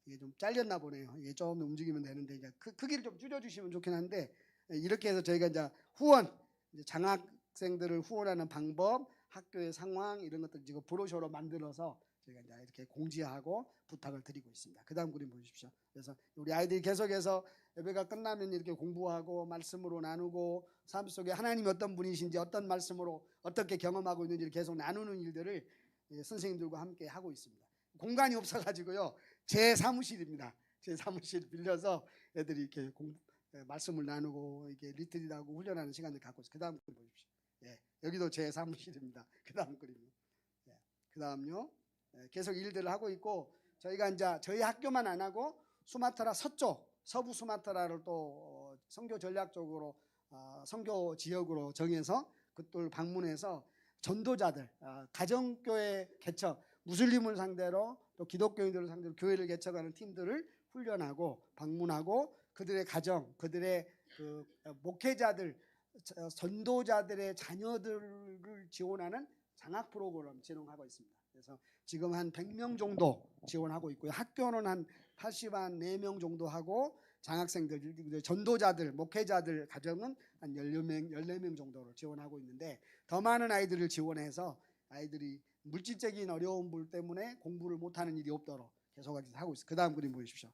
이게 좀 잘렸나 보네요. 이게 좀 움직이면 되는데 이제 크기를 좀 줄여주시면 좋긴 한데, 이렇게 해서 저희가 이제 후원, 이제 장학생들을 후원하는 방법, 학교의 상황 이런 것들 지금 브로셔로 만들어서 저희가 이제 이렇게 공지하고 부탁을 드리고 있습니다. 그 다음 그림 보십시오. 그래서 우리 아이들이 계속해서 예배가 끝나면 이렇게 공부하고 말씀으로 나누고 삶 속에 하나님이 어떤 분이신지 어떤 말씀으로 어떻게 경험하고 있는지를 계속 나누는 일들을 선생님들과 함께 하고 있습니다. 공간이 없어가지고요, 제 사무실입니다. 제 사무실 빌려서 애들이 이렇게 말씀을 나누고 이렇게 리트릿하고 훈련하는 시간을 갖고 있어요. 그 다음 그림 보십시오. 여기도 제 사무실입니다. 그 다음 그림. 그 다음요. 계속 일들을 하고 있고, 저희가 이제 저희 학교만 안 하고 수마트라 서쪽, 서부 수마트라를 또 선교 전략적으로 선교 지역으로 정해서 그들 방문해서 전도자들, 가정교회 개척, 무슬림을 상대로 또 기독교인들을 상대로 교회를 개척하는 팀들을 훈련하고 방문하고 그들의 가정, 그들의 그 목회자들, 전도자들의 자녀들을 지원하는 장학 프로그램 진행하고 있습니다. 그래서 지금 한 100명 정도 지원하고 있고요. 학교는 한 84명 정도 하고 장학생들, 전도자들, 목회자들 가정은 한 14명 정도로 지원하고 있는데, 더 많은 아이들을 지원해서 아이들이 물질적인 어려움 때문에 공부를 못하는 일이 없도록 계속 하고 있어요. 그 다음 그림 보십시오.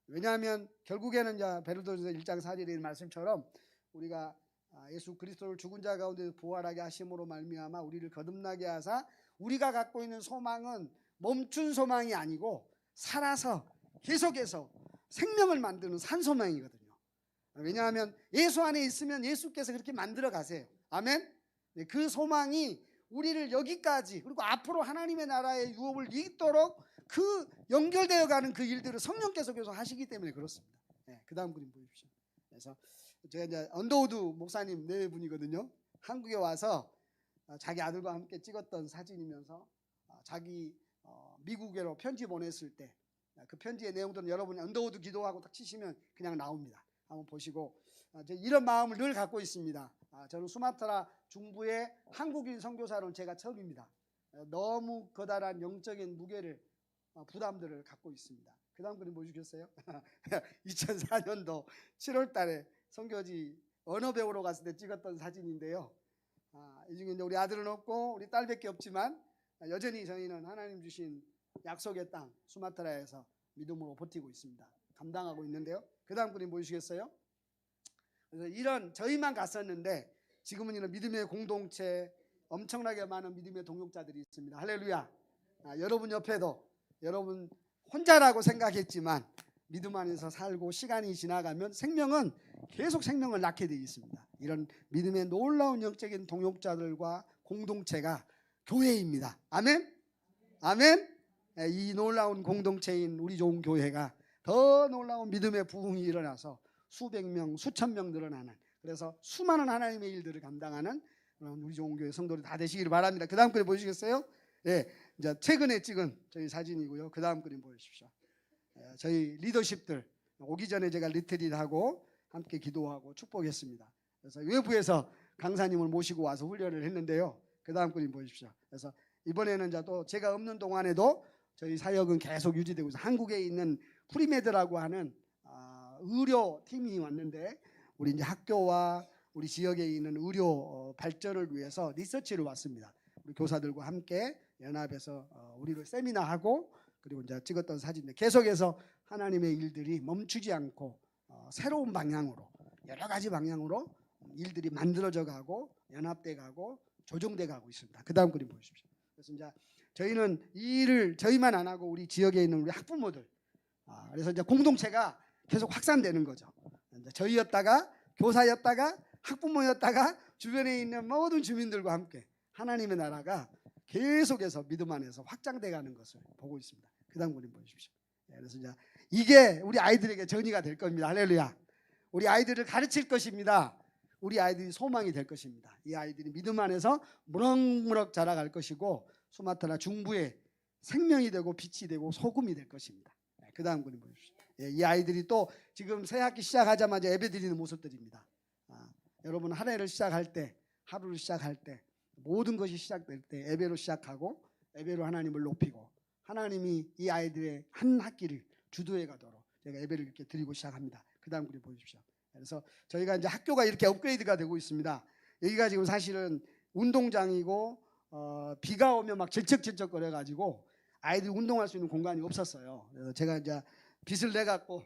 왜냐하면 결국에는 이제 베드로전서 1장 4절의 말씀처럼 우리가 예수 그리스도를 죽은 자 가운데 부활하게 하심으로 말미암아 우리를 거듭나게 하사 우리가 갖고 있는 소망은 멈춘 소망이 아니고 살아서 계속해서 생명을 만드는 산 소망이거든요. 왜냐하면 예수 안에 있으면 예수께서 그렇게 만들어 가세요. 아멘. 그 소망이 우리를 여기까지 그리고 앞으로 하나님의 나라의 유업을 이기도록 그 연결되어 가는 그 일들을 성령께서 계속 하시기 때문에 그렇습니다. 그 다음 그림 보십시오. 그래서 제가 이제 언더우드 목사님 네 분이거든요. 한국에 와서 자기 아들과 함께 찍었던 사진이면서 자기 미국으로 편지 보냈을 때 그 편지의 내용들은 여러분이 언더우드 기도하고 딱 치시면 그냥 나옵니다. 한번 보시고 이런 마음을 늘 갖고 있습니다. 저는 수마트라 중부의 한국인 선교사로는 제가 처음입니다. 너무 커다란 영적인 무게를 부담들을 갖고 있습니다. 그 다음 그림 보시겠어요? 2004년도 7월 달에 선교지 언어 배우러 갔을 때 찍었던 사진인데요. 이 중에 우리 아들은 없고 우리 딸밖에 없지만 여전히 저희는 하나님 주신 약속의 땅 수마트라에서 믿음으로 버티고 있습니다. 감당하고 있는데요. 그 다음 그림 보시겠어요? 그래서 이런 저희만 갔었는데 지금은 이런 믿음의 공동체, 엄청나게 많은 믿음의 동역자들이 있습니다. 할렐루야. 여러분 옆에도 여러분 혼자라고 생각했지만 믿음 안에서 살고 시간이 지나가면 생명은 계속 생명을 낳게 되어 있습니다. 이런 믿음의 놀라운 영적인 동역자들과 공동체가 교회입니다. 아멘. 아멘. 이 놀라운 공동체인 우리 좋은 교회가 더 놀라운 믿음의 부흥이 일어나서 수백 명, 수천 명 늘어나는, 그래서 수많은 하나님의 일들을 감당하는 우리 좋은 교회 성도들 다 되시기를 바랍니다. 그 다음 그림 보시겠어요? 이제 최근에 찍은 저희 사진이고요. 그 다음 그림 보여주십시오. 저희 리더십들 오기 전에 제가 리트릿하고 함께 기도하고 축복했습니다. 그래서 외부에서 강사님을 모시고 와서 훈련을 했는데요. 그 다음 그림 보십시오. 그래서 이번에는 이제 또 제가 없는 동안에도 저희 사역은 계속 유지되고 있어요. 한국에 있는 프리메드라고 하는 의료 팀이 왔는데 우리 이제 학교와 우리 지역에 있는 의료 발전을 위해서 리서치를 왔습니다. 우리 교사들과 함께 연합해서 우리를 세미나하고 그리고 이제 찍었던 사진인데 계속해서 하나님의 일들이 멈추지 않고 새로운 방향으로 여러 가지 방향으로 일들이 만들어져 가고 연합돼 가고 조정돼 가고 있습니다. 그 다음 그림 보십시오. 그래서 이제 저희는 이 일을 저희만 안 하고 우리 지역에 있는 우리 학부모들, 그래서 이제 공동체가 계속 확산되는 거죠. 이제 저희였다가 교사였다가 학부모였다가 주변에 있는 모든 주민들과 함께 하나님의 나라가 계속해서 믿음 안에서 확장돼 가는 것을 보고 있습니다. 그 다음 그림 보십시오. 그래서 이제 이게 우리 아이들에게 전이가 될 겁니다. 할렐루야. 우리 아이들을 가르칠 것입니다. 우리 아이들이 소망이 될 것입니다. 이 아이들이 믿음 안에서 무럭무럭 자라갈 것이고 수마트라 중부의 생명이 되고 빛이 되고 소금이 될 것입니다. 그 다음 그림 보십시오. 이 아이들이 또 지금 새 학기 시작하자마자 예배 드리는 모습들입니다. 여러분 한 해를 시작할 때, 하루를 시작할 때, 모든 것이 시작될 때 예배로 시작하고 예배로 하나님을 높이고 하나님이 이 아이들의 한 학기를 주도해 가도록 제가 예배를 이렇게 드리고 시작합니다. 그 다음 그림 보십시오. 그래서 저희가 이제 학교가 이렇게 업그레이드가 되고 있습니다. 여기가 지금 사실은 운동장이고 비가 오면 막 질척질척 거려가지고 아이들이 운동할 수 있는 공간이 없었어요. 그래서 제가 이제 빚을 내갖고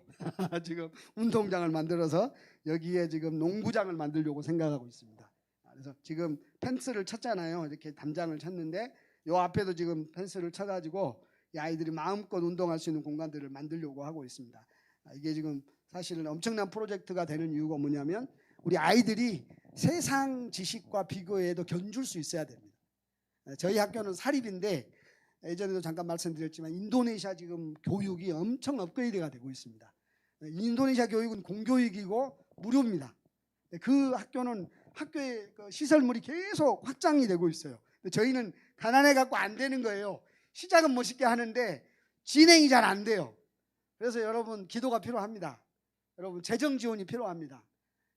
지금 운동장을 만들어서 여기에 지금 농구장을 만들려고 생각하고 있습니다. 그래서 지금 펜스를 쳤잖아요. 이렇게 담장을 쳤는데 요 앞에도 지금 펜스를 쳐가지고 이 아이들이 마음껏 운동할 수 있는 공간들을 만들려고 하고 있습니다. 이게 지금 사실은 엄청난 프로젝트가 되는 이유가 뭐냐면 우리 아이들이 세상 지식과 비교해도 견줄 수 있어야 됩니다. 저희 학교는 사립인데 예전에도 잠깐 말씀드렸지만 인도네시아 지금 교육이 엄청 업그레이드가 되고 있습니다. 인도네시아 교육은 공교육이고 무료입니다. 그 학교는 학교의 시설물이 계속 확장이 되고 있어요. 저희는 가난해 갖고 안 되는 거예요. 시작은 멋있게 하는데 진행이 잘 안 돼요. 그래서 여러분 기도가 필요합니다. 여러분 재정 지원이 필요합니다.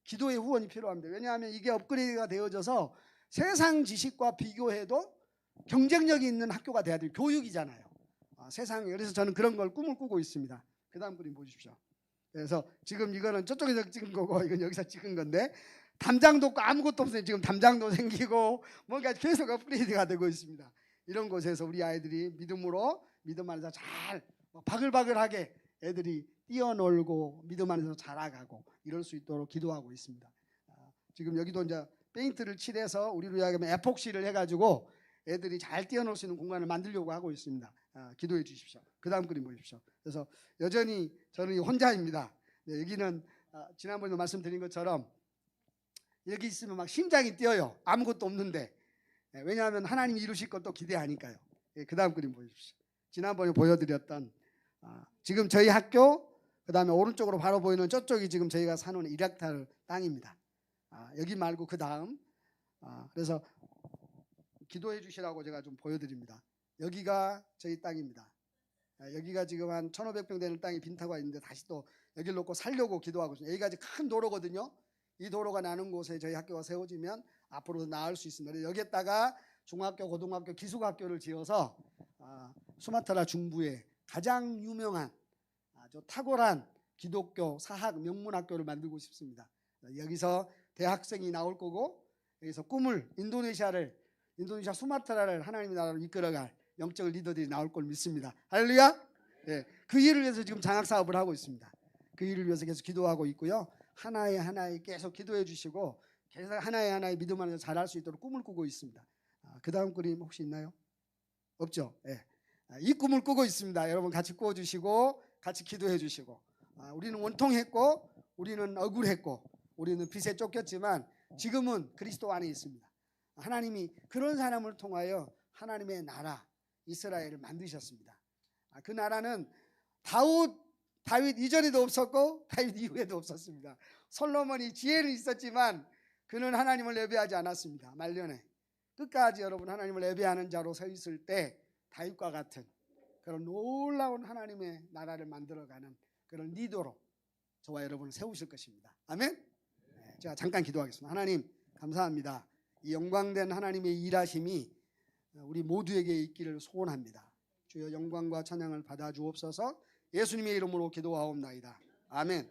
기도의 후원이 필요합니다. 왜냐하면 이게 업그레이드가 되어져서 세상 지식과 비교해도 경쟁력이 있는 학교가 돼야 돼요. 교육이잖아요. 세상에. 그래서 저는 그런 걸 꿈을 꾸고 있습니다. 그 다음 그림 보십시오. 그래서 지금 이거는 저쪽에서 찍은 거고 이건 여기서 찍은 건데 담장도 없고 아무것도 없어요. 지금 담장도 생기고 뭔가 계속 업그레이드가 되고 있습니다. 이런 곳에서 우리 아이들이 믿음으로 믿음 안에서 잘 바글바글하게 애들이 뛰어놀고 믿음 안에서 자라가고 이럴 수 있도록 기도하고 있습니다. 지금 여기도 이제 페인트를 칠해서 우리로 하여금 에폭시를 해가지고 애들이 잘 뛰어놀 수 있는 공간을 만들려고 하고 있습니다. 기도해 주십시오. 그 다음 그림 보십시오. 그래서 여전히 저는 혼자입니다. 여기는 지난번에도 말씀드린 것처럼 여기 있으면 막 심장이 뛰어요. 아무것도 없는데. 왜냐하면 하나님이 이루실 것도 기대하니까요. 그 다음 그림 보십시오. 지난번에 보여드렸던 지금 저희 학교 그 다음에 오른쪽으로 바로 보이는 저쪽이 지금 저희가 사는 1헥타르 땅입니다. 여기 말고 그 다음 그래서 기도해 주시라고 제가 좀 보여드립니다. 여기가 저희 땅입니다. 여기가 지금 한 1,500평 되는 땅이 빈타가 있는데 다시 또 여기를 놓고 살려고 기도하고 있습니다. 여기가 큰 도로거든요. 이 도로가 나는 곳에 저희 학교가 세워지면 앞으로 나을 수 있습니다. 여기에다가 중학교, 고등학교, 기숙학교를 지어서 수마트라 중부에 가장 유명한 아주 탁월한 기독교 사학 명문학교를 만들고 싶습니다. 여기서 대학생이 나올 거고 여기서 꿈을 인도네시아 수마트라를 하나님의 나라로 이끌어갈 영적 리더들이 나올 걸 믿습니다. 할렐루야. 네, 그 일을 위해서 지금 장학 사업을 하고 있습니다. 그 일을 위해서 계속 기도하고 있고요. 하나에 계속 기도해 주시고 계속 하나에 믿음 안에서 잘할 수 있도록 꿈을 꾸고 있습니다. 그 다음 그림 혹시 있나요? 없죠? 네. 이 꿈을 꾸고 있습니다. 여러분 같이 꾸어주시고 같이 기도해 주시고 우리는 원통했고 우리는 억울했고 우리는 빛에 쫓겼지만 지금은 그리스도 안에 있습니다. 하나님이 그런 사람을 통하여 하나님의 나라 이스라엘을 만드셨습니다. 그 나라는 다윗 이전에도 없었고 다윗 이후에도 없었습니다. 솔로몬이 지혜는 있었지만 그는 하나님을 예배하지 않았습니다. 말년에 끝까지 여러분 하나님을 예배하는 자로 서 있을 때 다윗과 같은 그런 놀라운 하나님의 나라를 만들어가는 그런 리더로 저와 여러분을 세우실 것입니다. 아멘. 제가 잠깐 기도하겠습니다. 하나님 감사합니다. 이 영광된 하나님의 일하심이 우리 모두에게 있기를 소원합니다. 주여 영광과 찬양을 받아 주옵소서. 예수님의 이름으로 기도하옵나이다. 아멘.